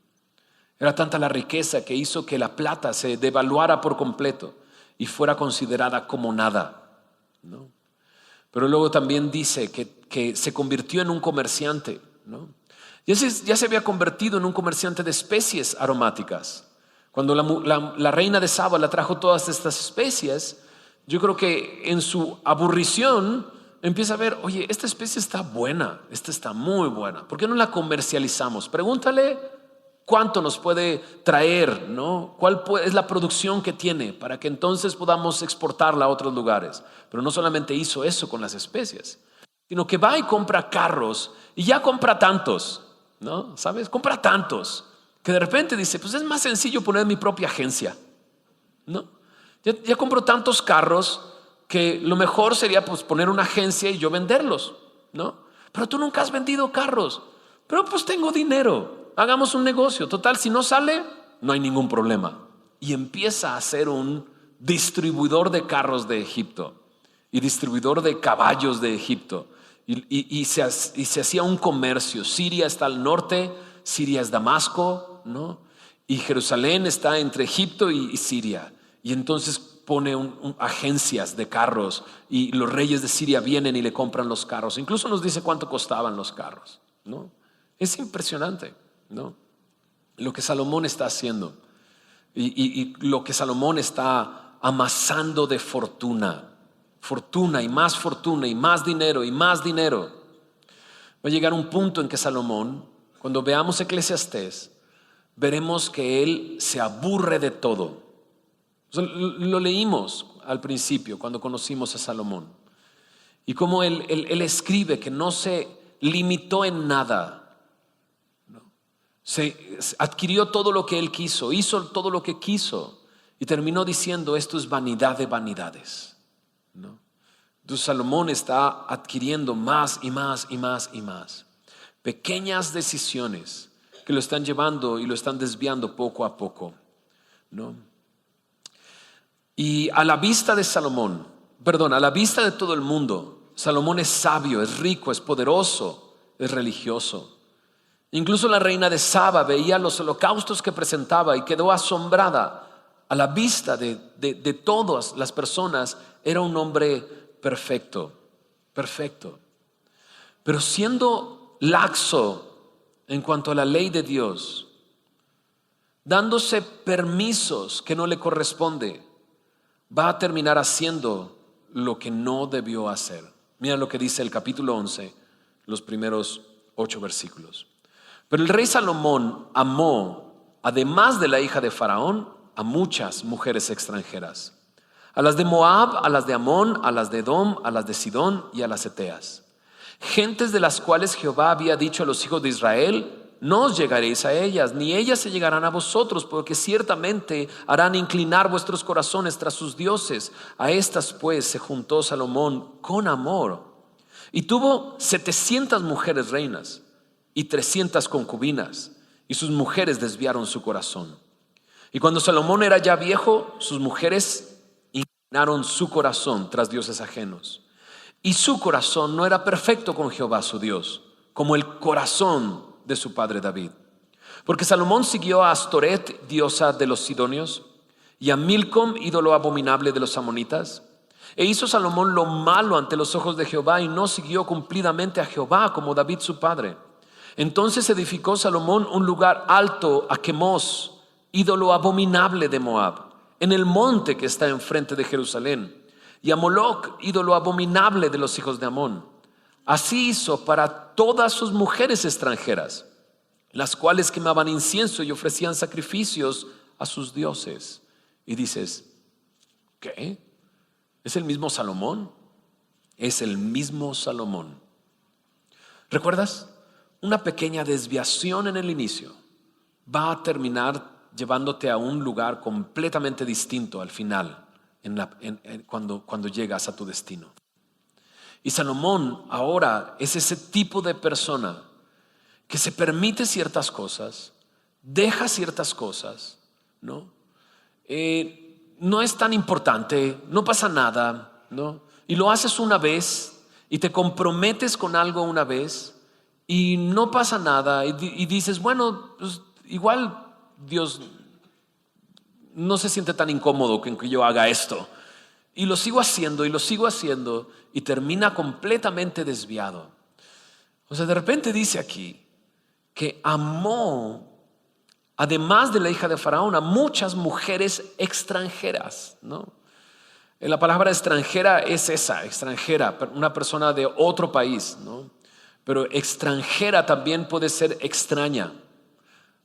Era tanta la riqueza que hizo que la plata se devaluara por completo y fuera considerada como nada, ¿no? Pero luego también dice que se convirtió en un comerciante, ¿no? Ya se había convertido en un comerciante de especies aromáticas. Cuando la reina de Saba le trajo todas estas especies, yo creo que en su aburrición empieza a ver, oye, esta especie está buena, esta está muy buena, ¿por qué no la comercializamos? Pregúntale cuánto nos puede traer, ¿no? ¿Cuál es la producción que tiene para que entonces podamos exportarla a otros lugares? Pero no solamente hizo eso con las especies, sino que va y compra carros y ya compra tantos, ¿no? ¿Sabes? Compra tantos que de repente dice, pues es más sencillo poner mi propia agencia, ¿no? Ya compro tantos carros, que lo mejor sería pues poner una agencia y yo venderlos, ¿no? Pero tú nunca has vendido carros. Pero pues tengo dinero, hagamos un negocio. Total, si no sale, no hay ningún problema. Y empieza a ser un distribuidor de carros de Egipto y distribuidor de caballos de Egipto. Y se hacía un comercio. Siria está al norte, Siria es Damasco, ¿no? Y Jerusalén está entre Egipto y Siria. Y entonces pone agencias de carros y los reyes de Siria vienen y le compran los carros. Incluso nos dice cuánto costaban los carros, ¿no? Es impresionante, ¿no? Lo que Salomón está haciendo y lo que Salomón está amasando de fortuna y más dinero y más dinero. Va a llegar un punto en que Salomón, cuando veamos Eclesiastés, veremos que él se aburre de todo. O sea, lo leímos al principio cuando conocimos a Salomón y cómo él escribe que no se limitó en nada. Se adquirió todo lo que él quiso, hizo todo lo que quiso y terminó diciendo: esto es vanidad de vanidades, ¿no? Entonces Salomón está adquiriendo más y más y más y más. Pequeñas decisiones que lo están llevando y lo están desviando poco a poco, ¿no? Y a la vista de Salomón, a la vista de todo el mundo, Salomón es sabio, es rico, es poderoso, es religioso. Incluso la reina de Saba veía los holocaustos que presentaba y quedó asombrada. A la vista de todas las personas era un hombre perfecto. Pero siendo laxo en cuanto a la ley de Dios, dándose permisos que no le corresponde, va a terminar haciendo lo que no debió hacer. Mira lo que dice el capítulo 11, los primeros 8 versículos. Pero el rey Salomón amó, además de la hija de Faraón, a muchas mujeres extranjeras: a las de Moab, a las de Amón, a las de Edom, a las de Sidón y a las heteas, gentes de las cuales Jehová había dicho a los hijos de Israel: no os llegaréis a ellas, ni ellas se llegarán a vosotros, porque ciertamente harán inclinar vuestros corazones tras sus dioses. A estas pues se juntó Salomón con amor y tuvo 700 mujeres reinas y 300 concubinas, y sus mujeres desviaron su corazón. Y cuando Salomón era ya viejo, sus mujeres inclinaron su corazón tras dioses ajenos, y su corazón no era perfecto con Jehová su Dios, como el corazón de su padre David. Porque Salomón siguió a Astoret, diosa de los sidonios, y a Milcom, ídolo abominable de los amonitas. E hizo Salomón lo malo ante los ojos de Jehová, y no siguió cumplidamente a Jehová como David su padre. Entonces edificó Salomón un lugar alto a Quemos, ídolo abominable de Moab, en el monte que está enfrente de Jerusalén, y a Moloc, ídolo abominable de los hijos de Amón. Así hizo para todas sus mujeres extranjeras, las cuales quemaban incienso y ofrecían sacrificios a sus dioses. Y dices: ¿qué? ¿Es el mismo Salomón? Es el mismo Salomón. ¿Recuerdas? Una pequeña desviación en el inicio va a terminar llevándote a un lugar completamente distinto al final, cuando llegas a tu destino. Y Salomón ahora es ese tipo de persona que se permite ciertas cosas, deja ciertas cosas, ¿no? No es tan importante, no pasa nada, ¿no? Y lo haces una vez y te comprometes con algo una vez y no pasa nada y dices: bueno, pues igual Dios no se siente tan incómodo con que yo haga esto. Y lo sigo haciendo y termina completamente desviado. O sea, de repente dice aquí que amó, además de la hija de Faraón, a muchas mujeres extranjeras, ¿no? La palabra extranjera es esa, extranjera, una persona de otro país, ¿no? Pero extranjera también puede ser extraña.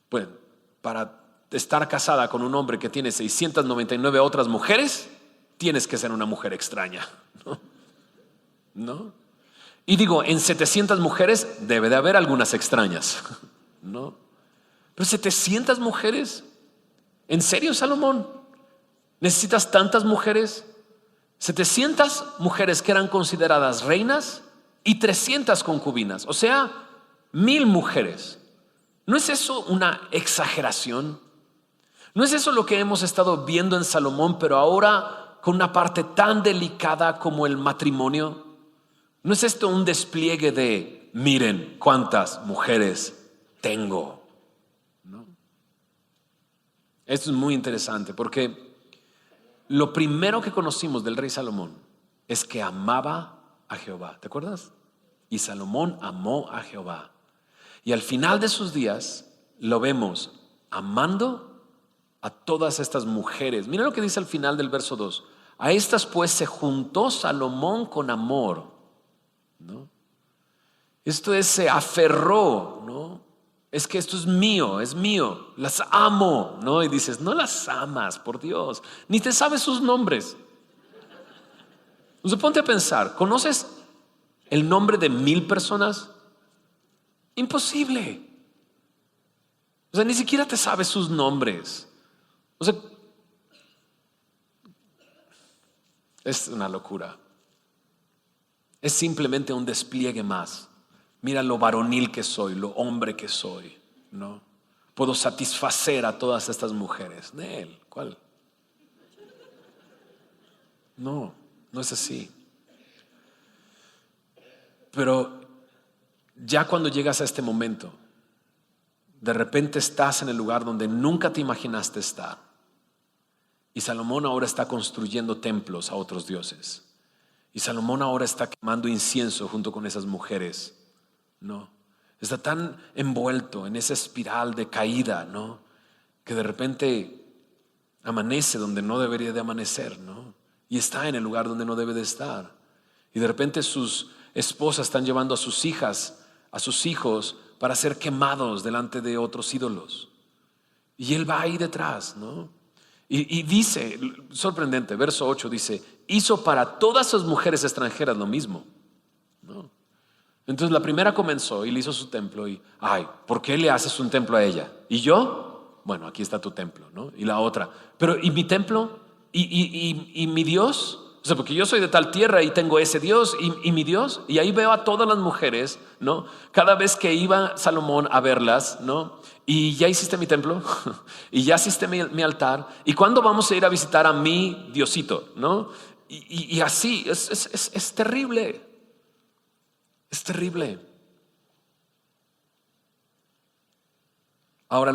Pues para estar casada con un hombre que tiene 699 otras mujeres, tienes que ser una mujer extraña, ¿no? Y digo, en 700 mujeres debe de haber algunas extrañas, ¿no? Pero 700 mujeres, ¿en serio, Salomón? ¿Necesitas tantas mujeres? 700 mujeres que eran consideradas reinas y 300 concubinas, o sea, 1000 mujeres. ¿No es eso una exageración? ¿No es eso lo que hemos estado viendo en Salomón, pero ahora con una parte tan delicada como el matrimonio? ¿No es esto un despliegue de, miren cuántas mujeres tengo? ¿No? Esto es muy interesante porque lo primero que conocimos del rey Salomón es que amaba a Jehová. ¿Te acuerdas? Y Salomón amó a Jehová. Y al final de sus días lo vemos amando a todas estas mujeres. Mira lo que dice al final del verso 2. A estas pues se juntó Salomón con amor, ¿no? Esto es, se aferró, ¿no? Es que esto es mío, las amo, ¿no? Y dices, no las amas, por Dios, ni te sabes sus nombres. Entonces ponte a pensar, ¿conoces el nombre de 1000 personas? Imposible. O sea, ni siquiera te sabes sus nombres. O sea, es una locura. Es simplemente un despliegue más. Mira lo varonil que soy, lo hombre que soy, ¿no? Puedo satisfacer a todas estas mujeres. ¿De él? ¿Cuál? No, no es así. Pero ya cuando llegas a este momento, de repente estás en el lugar donde nunca te imaginaste estar. Y Salomón ahora está construyendo templos a otros dioses. Y Salomón ahora está quemando incienso junto con esas mujeres, ¿no? Está tan envuelto en esa espiral de caída, ¿no? Que de repente amanece donde no debería de amanecer, ¿no? Y está en el lugar donde no debe de estar. Y de repente sus esposas están llevando a sus hijas, a sus hijos, para ser quemados delante de otros ídolos. Y él va ahí detrás, ¿no? Y dice, sorprendente, verso 8 dice, hizo para todas sus mujeres extranjeras lo mismo, ¿no? Entonces la primera comenzó y le hizo su templo y, ay, ¿por qué le haces un templo a ella? ¿Y yo? Bueno, aquí está tu templo, ¿no? Y la otra, pero ¿y mi templo? ¿Y mi Dios? O sea, porque yo soy de tal tierra y tengo ese Dios y mi Dios. Y ahí veo a todas las mujeres, ¿no? Cada vez que iba Salomón a verlas, ¿no? Y ya hiciste mi templo y ya hiciste mi altar. ¿Y cuándo vamos a ir a visitar a mi Diosito, ¿no? Y así, es terrible. Es terrible. Ahora,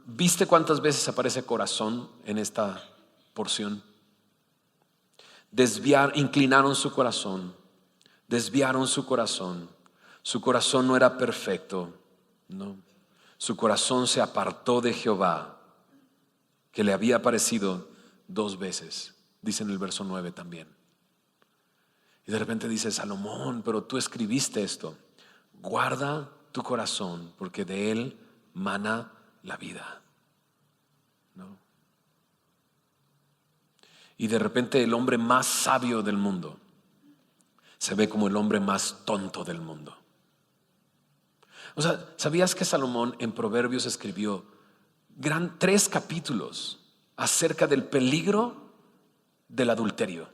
¿viste cuántas veces aparece corazón en esta porción? Inclinaron su corazón, desviaron su corazón. Su corazón no era perfecto, no. Su corazón se apartó de Jehová, que le había aparecido 2 veces, dice en el verso 9 también. Y de repente dice, Salomón, pero tú escribiste esto. Guarda tu corazón, porque de él mana la vida, ¿no? Y de repente el hombre más sabio del mundo se ve como el hombre más tonto del mundo. O sea, ¿sabías que Salomón en Proverbios escribió 3 capítulos acerca del peligro del adulterio?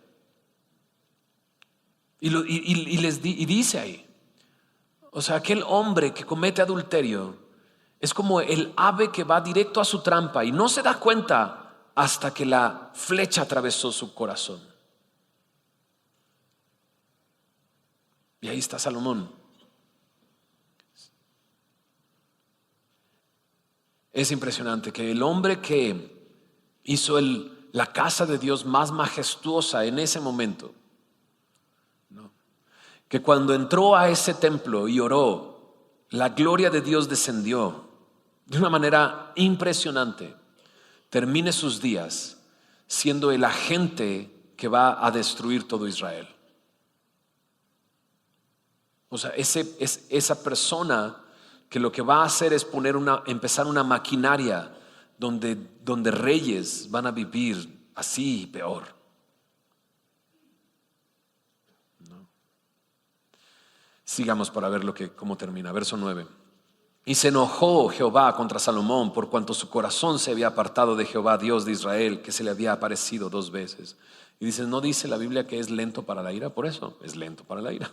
Y dice ahí, o sea, aquel hombre que comete adulterio es como el ave que va directo a su trampa y no se da cuenta hasta que la flecha atravesó su corazón. Y ahí está Salomón. Es impresionante que el hombre que hizo la casa de Dios más majestuosa en ese momento, ¿no? Que cuando entró a ese templo y oró, la gloria de Dios descendió de una manera impresionante. Termine sus días siendo el agente que va a destruir todo Israel. O sea, esa persona que lo que va a hacer es empezar una maquinaria donde reyes van a vivir así y peor, ¿no? Sigamos para ver cómo termina. Verso 9. Y se enojó Jehová contra Salomón por cuanto su corazón se había apartado de Jehová, Dios de Israel, que se le había aparecido 2 veces. Y dice, ¿no dice la Biblia que es lento para la ira? Por eso es lento para la ira.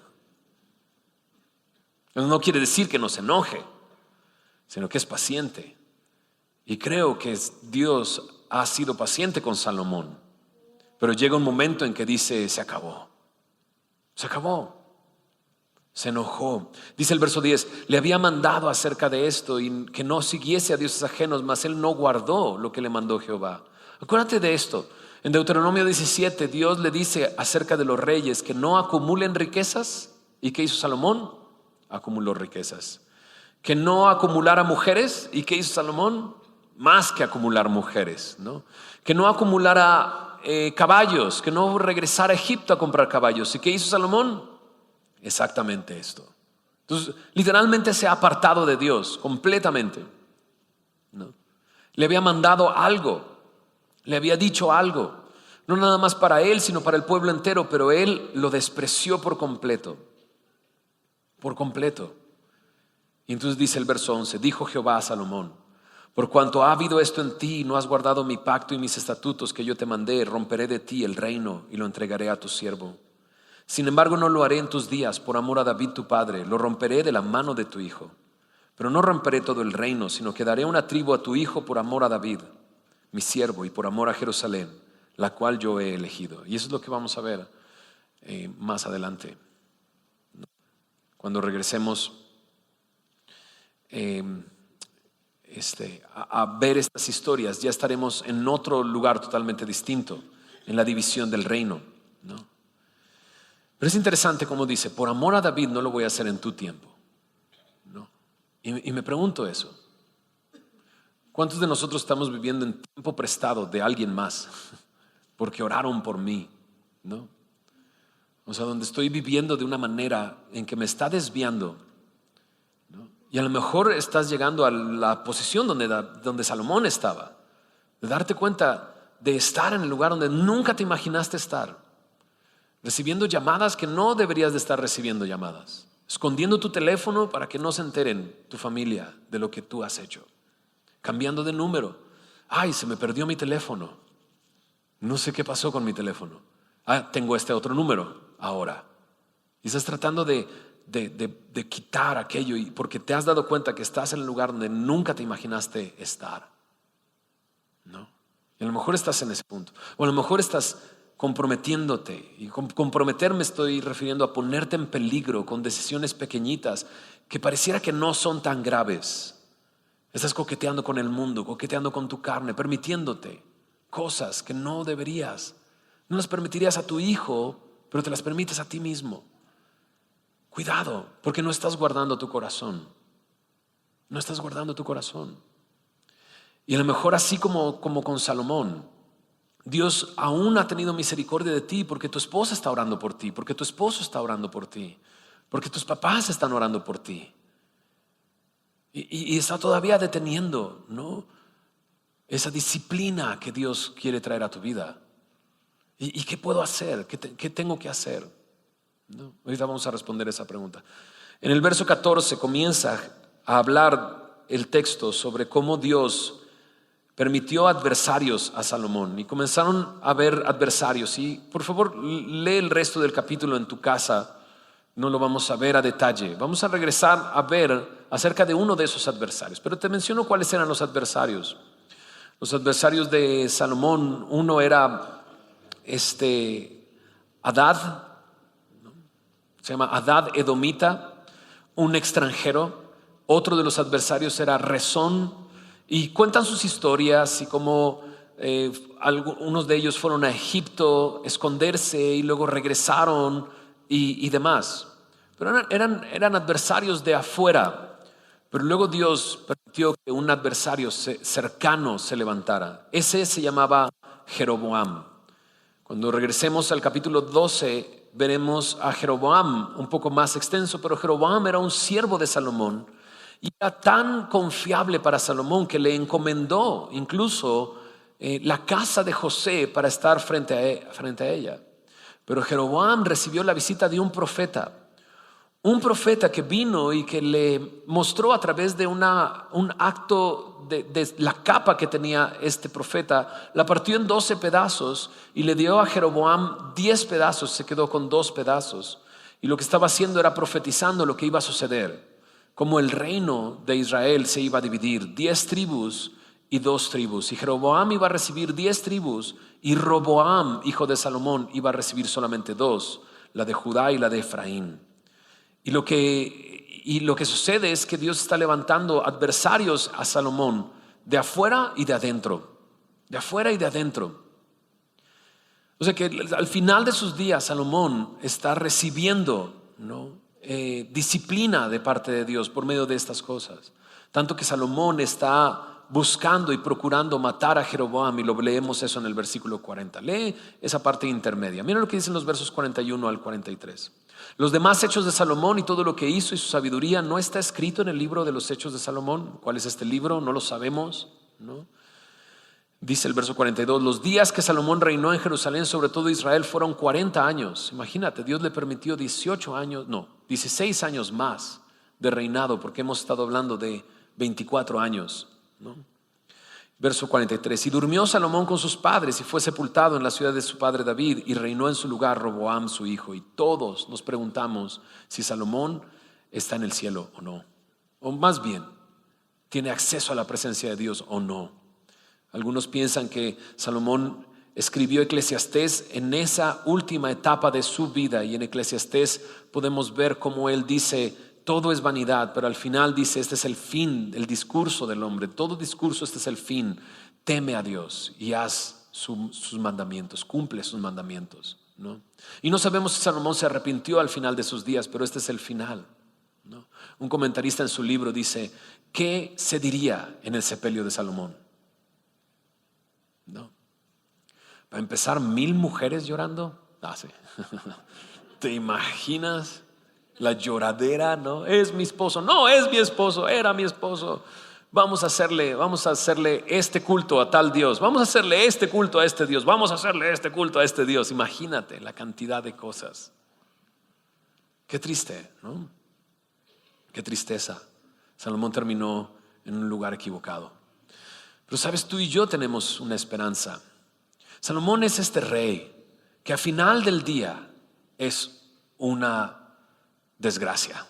No quiere decir que no se enoje, sino que es paciente. Y creo que Dios ha sido paciente con Salomón. Pero llega un momento en que dice, se acabó. Se acabó. Se enojó. Dice el verso 10, le había mandado acerca de esto y que no siguiese a dioses ajenos, mas él no guardó lo que le mandó Jehová. Acuérdate de esto. En Deuteronomio 17, Dios le dice acerca de los reyes que no acumulen riquezas. ¿Y qué hizo Salomón? Acumuló riquezas. Que no acumulara mujeres. ¿Y qué hizo Salomón? Más que acumular mujeres, ¿no? Que no acumulara caballos, que no regresara a Egipto a comprar caballos. ¿Y qué hizo Salomón? Exactamente esto. Entonces, literalmente se ha apartado de Dios completamente, ¿no? Le había mandado algo, le había dicho algo, no nada más para él, sino para el pueblo entero, pero él lo despreció por completo. Por completo. Y entonces dice el verso 11, dijo Jehová a Salomón, por cuanto ha habido esto en ti y no has guardado mi pacto y mis estatutos que yo te mandé, romperé de ti el reino y lo entregaré a tu siervo. Sin embargo, no lo haré en tus días por amor a David tu padre, lo romperé de la mano de tu hijo. Pero no romperé todo el reino, sino que daré una tribu a tu hijo por amor a David, mi siervo, y por amor a Jerusalén, la cual yo he elegido. Y eso es lo que vamos a ver más adelante. Cuando regresemos a ver estas historias, ya estaremos en otro lugar totalmente distinto, en la división del reino, ¿no? Pero es interesante como dice, por amor a David no lo voy a hacer en tu tiempo, ¿no? Y me pregunto eso. ¿Cuántos de nosotros estamos viviendo en tiempo prestado de alguien más? Porque oraron por mí, ¿no? O sea, donde estoy viviendo de una manera en que me está desviando, ¿no? Y a lo mejor estás llegando a la posición donde Salomón estaba, de darte cuenta de estar en el lugar donde nunca te imaginaste estar. Recibiendo llamadas que no deberías de estar recibiendo llamadas. Escondiendo tu teléfono para que no se enteren tu familia de lo que tú has hecho. Cambiando de número. Ay, se me perdió mi teléfono. No sé qué pasó con mi teléfono. Ah, tengo este otro número ahora. Y estás tratando de quitar aquello porque te has dado cuenta que estás en el lugar donde nunca te imaginaste estar, ¿no? Y a lo mejor estás en ese punto. O a lo mejor estás comprometiéndote, y con comprometerme estoy refiriendo a ponerte en peligro con decisiones pequeñitas que pareciera que no son tan graves. Estás coqueteando con el mundo, coqueteando con tu carne, permitiéndote cosas que no deberías. No las permitirías a tu hijo, pero te las permites a ti mismo. Cuidado, porque no estás guardando tu corazón. No estás guardando tu corazón. Y a lo mejor así como con Salomón, Dios aún ha tenido misericordia de ti porque tu esposa está orando por ti, porque tu esposo está orando por ti, porque tus papás están orando por ti. Y está todavía deteniendo, ¿no?, esa disciplina que Dios quiere traer a tu vida. ¿Y qué puedo hacer? ¿Qué tengo que hacer? ¿No? Ahorita vamos a responder esa pregunta. En el verso 14 comienza a hablar el texto sobre cómo Dios permitió adversarios a Salomón y comenzaron a haber adversarios. Y por favor, lee el resto del capítulo en tu casa. No lo vamos a ver a detalle. Vamos a regresar a ver acerca de uno de esos adversarios. Pero te menciono cuáles eran los adversarios. Los adversarios de Salomón, uno era Hadad, ¿no? Se llama Hadad Edomita, un extranjero. Otro de los adversarios era Rezón. Y cuentan sus historias y cómo algunos de ellos fueron a Egipto a esconderse y luego regresaron y demás. Pero eran adversarios de afuera. Pero luego Dios permitió que un adversario cercano se levantara. Ese se llamaba Jeroboam. Cuando regresemos al capítulo 12 veremos a Jeroboam un poco más extenso, pero Jeroboam era un siervo de Salomón. Y era tan confiable para Salomón que le encomendó incluso la casa de José para estar frente a ella. Pero Jeroboam recibió la visita de un profeta un profeta que vino y que le mostró a través de un acto de la capa que tenía este profeta, la partió en 12 pedazos y le dio a Jeroboam 10 pedazos, se quedó con 2 pedazos. Y lo que estaba haciendo era profetizando lo que iba a suceder, como el reino de Israel se iba a dividir, 10 tribus y 2 tribus. Y Jeroboam iba a recibir 10 tribus y Roboam, hijo de Salomón, iba a recibir solamente 2, la de Judá y la de Efraín. Y lo que sucede es que Dios está levantando adversarios a Salomón de afuera y de adentro, de afuera y de adentro. O sea que al final de sus días Salomón está recibiendo, ¿no?, disciplina de parte de Dios por medio de estas cosas. Tanto que Salomón está buscando y procurando matar a Jeroboam, y lo leemos eso en el versículo 40. Lee esa parte intermedia. Mira lo que dicen los versos 41 al 43. Los demás hechos de Salomón y todo lo que hizo y su sabiduría no está escrito en el libro de los hechos de Salomón. ¿Cuál es este libro? No lo sabemos, ¿no? Dice el verso 42, los días que Salomón reinó en Jerusalén sobre todo Israel fueron 40 años. Imagínate, Dios le permitió 16 años más de reinado, porque hemos estado hablando de 24 años, ¿no? Verso 43, y durmió Salomón con sus padres y fue sepultado en la ciudad de su padre David, y reinó en su lugar Roboam su hijo. Y todos nos preguntamos si Salomón está en el cielo o no, o más bien, tiene acceso a la presencia de Dios o no. Algunos piensan que Salomón escribió Eclesiastés en esa última etapa de su vida, y en Eclesiastés podemos ver cómo él dice: todo es vanidad, pero al final dice: este es el fin del discurso del hombre, todo discurso, este es el fin, teme a Dios y haz sus mandamientos, cumple sus mandamientos, ¿no? Y no sabemos si Salomón se arrepintió al final de sus días, pero este es el final, ¿no? Un comentarista en su libro dice: ¿qué se diría en el sepelio de Salomón? No. Para empezar, 1000 mujeres llorando. Sí. ¿Te imaginas la lloradera? No, es mi esposo, no es mi esposo, era mi esposo. Vamos a hacerle este culto a tal Dios, vamos a hacerle este culto a este Dios, vamos a hacerle este culto a este Dios. Imagínate la cantidad de cosas. Qué triste, ¿no? Qué tristeza. Salomón terminó en un lugar equivocado. Pero sabes, tú y yo tenemos una esperanza. Salomón es este rey que al final del día es una desgracia.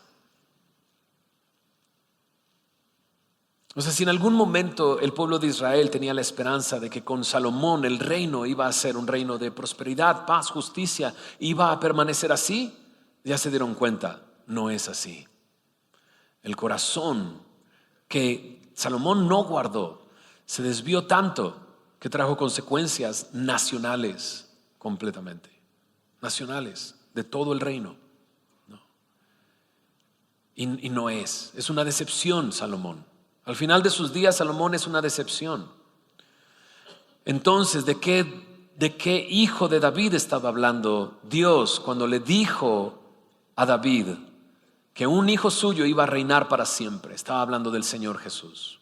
O sea, si en algún momento el pueblo de Israel tenía la esperanza de que con Salomón el reino iba a ser un reino de prosperidad, paz, justicia, iba a permanecer así, ya se dieron cuenta, no es así. El corazón que Salomón no guardó se desvió tanto que trajo consecuencias nacionales completamente, nacionales de todo el reino, ¿no? Y no es una decepción Salomón. Al final de sus días Salomón es una decepción. Entonces, ¿de qué hijo de David estaba hablando Dios cuando le dijo a David que un hijo suyo iba a reinar para siempre? Estaba hablando del Señor Jesús.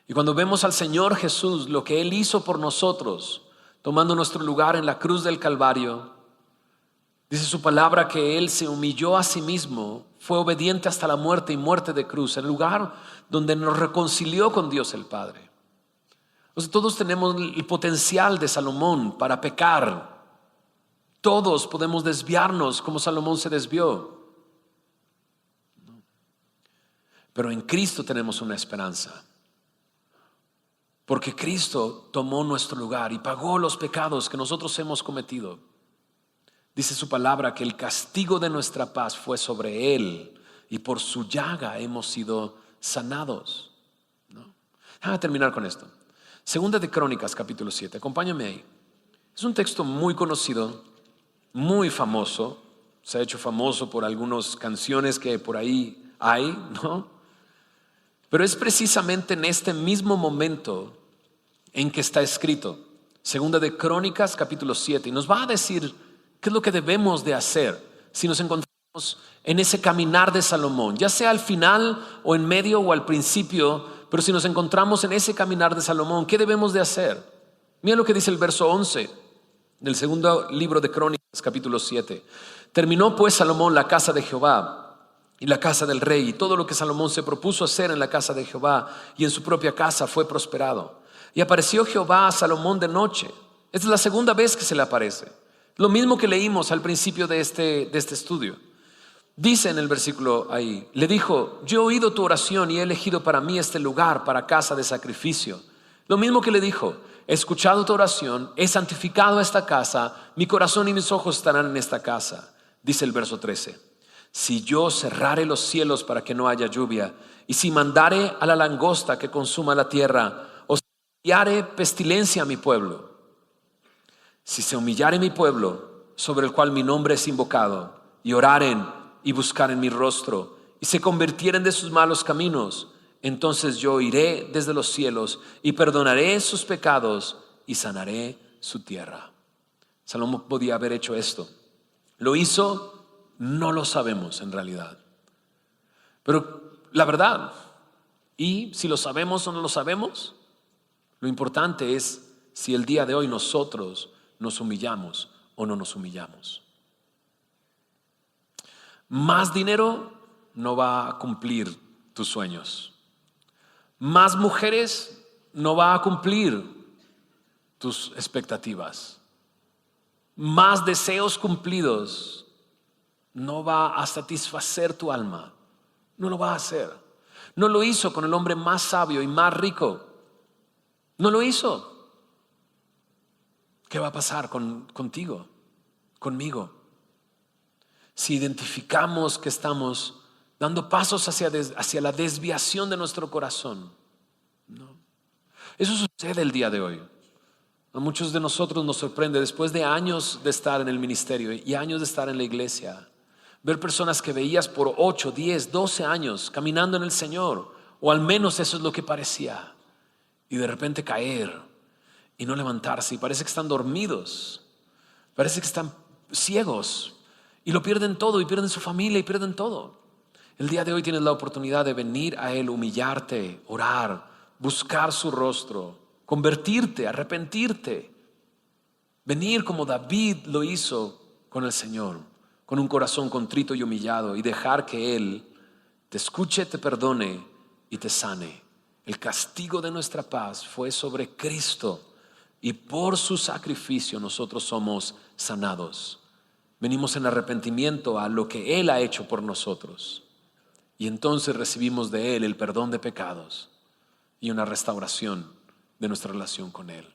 Y cuando vemos al Señor Jesús, lo que Él hizo por nosotros, tomando nuestro lugar en la cruz del Calvario, dice su palabra que Él se humilló a sí mismo, fue obediente hasta la muerte y muerte de cruz, el lugar donde nos reconcilió con Dios el Padre. O sea, todos tenemos el potencial de Salomón para pecar. Todos podemos desviarnos como Salomón se desvió. Pero en Cristo tenemos una esperanza. Porque Cristo tomó nuestro lugar y pagó los pecados que nosotros hemos cometido. Dice su palabra que el castigo de nuestra paz fue sobre Él y por su llaga hemos sido sanados, ¿no? Déjame terminar con esto. Segunda de Crónicas, capítulo 7. Acompáñame ahí. Es un texto muy conocido, muy famoso. Se ha hecho famoso por algunas canciones que por ahí hay, ¿no? Pero es precisamente en este mismo momento en que está escrito. Segunda de Crónicas, capítulo 7. Y nos va a decir qué es lo que debemos de hacer si nos encontramos en ese caminar de Salomón, ya sea al final o en medio o al principio, pero si nos encontramos en ese caminar de Salomón, ¿qué debemos de hacer? Mira lo que dice el verso 11 del segundo libro de Crónicas. Capítulo 7. Terminó pues Salomón la casa de Jehová y la casa del rey, y todo lo que Salomón se propuso hacer en la casa de Jehová y en su propia casa fue prosperado. Y apareció Jehová a Salomón de noche. Esta es la segunda vez que se le aparece. Lo mismo que leímos al principio de este estudio. Dice en el versículo ahí, le dijo: yo he oído tu oración y he elegido para mí este lugar para casa de sacrificio. Lo mismo que le dijo: he escuchado tu oración, he santificado esta casa, mi corazón y mis ojos estarán en esta casa. Dice el verso 13: si yo cerrare los cielos para que no haya lluvia, y si mandare a la langosta que consuma la tierra, o si enviare pestilencia a mi pueblo, si se humillare mi pueblo, sobre el cual mi nombre es invocado, y oraren y buscaren mi rostro, y se convirtieren de sus malos caminos, entonces yo iré desde los cielos y perdonaré sus pecados y sanaré su tierra. Salomón podía haber hecho esto. ¿Lo hizo? No lo sabemos en realidad. Pero la verdad, y si lo sabemos o no lo sabemos, lo importante es si el día de hoy nosotros nos humillamos o no nos humillamos. Más dinero no va a cumplir tus sueños. Más mujeres no va a cumplir tus expectativas. Más deseos cumplidos no va a satisfacer tu alma. No lo va a hacer. No lo hizo con el hombre más sabio y más rico. No lo hizo. ¿Qué va a pasar contigo, conmigo? Si identificamos que estamos dando pasos hacia la desviación de nuestro corazón, ¿no? Eso sucede el día de hoy. A muchos de nosotros nos sorprende, después de años de estar en el ministerio y años de estar en la iglesia, ver personas que veías por 8, 10, 12 años caminando en el Señor, o al menos eso es lo que parecía, y de repente caer y no levantarse, y parece que están dormidos, parece que están ciegos, y lo pierden todo, y pierden su familia, y pierden todo. El día de hoy tienes la oportunidad de venir a Él, humillarte, orar, buscar su rostro, convertirte, arrepentirte, venir como David lo hizo con el Señor, con un corazón contrito y humillado, y dejar que Él te escuche, te perdone y te sane. El castigo de nuestra paz fue sobre Cristo, y por su sacrificio nosotros somos sanados. Venimos en arrepentimiento a lo que Él ha hecho por nosotros, y entonces recibimos de Él el perdón de pecados y una restauración de nuestra relación con Él.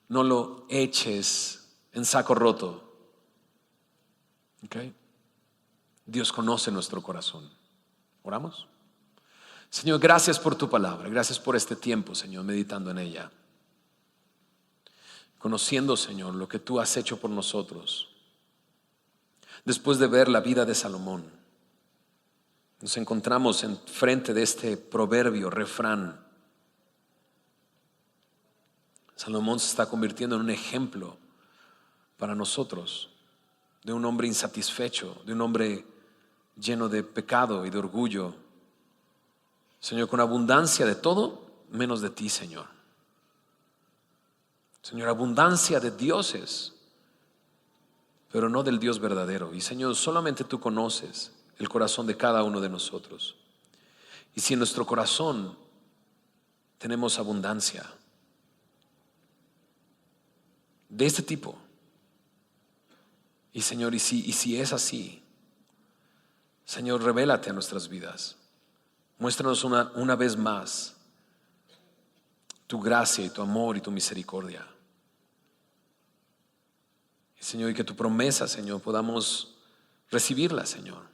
No lo eches en saco roto. ¿Okay? Dios conoce nuestro corazón. ¿Oramos? Señor, gracias por tu palabra. Gracias por este tiempo, Señor, meditando en ella. Conociendo, Señor, lo que tú has hecho por nosotros. Después de ver la vida de Salomón, nos encontramos enfrente de este proverbio, refrán. Salomón se está convirtiendo en un ejemplo para nosotros de un hombre insatisfecho, de un hombre lleno de pecado y de orgullo. Señor, con abundancia de todo, menos de ti, Señor. Señor, abundancia de dioses, pero no del Dios verdadero. Y Señor, solamente tú conoces el corazón de cada uno de nosotros. Y si en nuestro corazón tenemos abundancia de este tipo, y Señor, y si es así, Señor, revélate a nuestras vidas. Muéstranos una vez más tu gracia y tu amor y tu misericordia. Y Señor, y que tu promesa, Señor, podamos recibirla, Señor,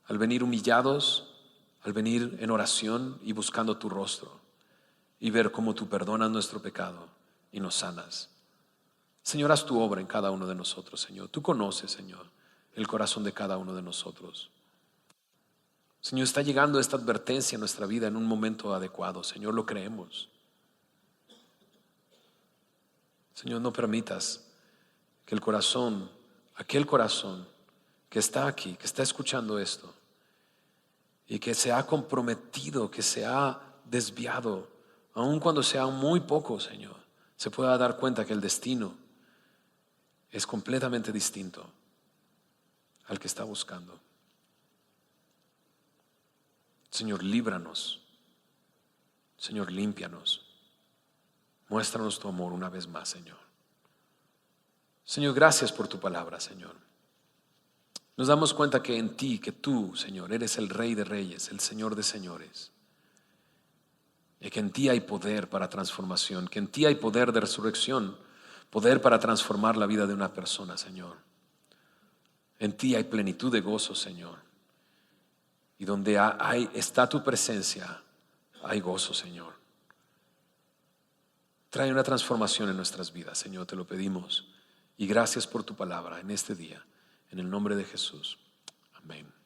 al venir humillados, al venir en oración y buscando tu rostro, y ver cómo tú perdonas nuestro pecado y nos sanas. Señor, haz tu obra en cada uno de nosotros, Señor. Tú conoces, Señor, el corazón de cada uno de nosotros. Señor, está llegando esta advertencia a nuestra vida en un momento adecuado. Señor, lo creemos. Señor, no permitas que el corazón, aquel corazón que está aquí, que está escuchando esto y que se ha comprometido, que se ha desviado, aun cuando sea muy poco, Señor, se pueda dar cuenta que el destino es completamente distinto al que está buscando. Señor, líbranos. Señor, límpianos. Muéstranos tu amor una vez más, Señor. Señor, gracias por tu palabra, Señor. Nos damos cuenta que en ti, que tú, Señor, eres el Rey de Reyes, el Señor de Señores. Y que en ti hay poder para transformación, que en ti hay poder de resurrección, poder para transformar la vida de una persona, Señor. En ti hay plenitud de gozo, Señor. Y donde está tu presencia, hay gozo, Señor. Trae una transformación en nuestras vidas, Señor, te lo pedimos. Y gracias por tu palabra en este día. En el nombre de Jesús. Amén.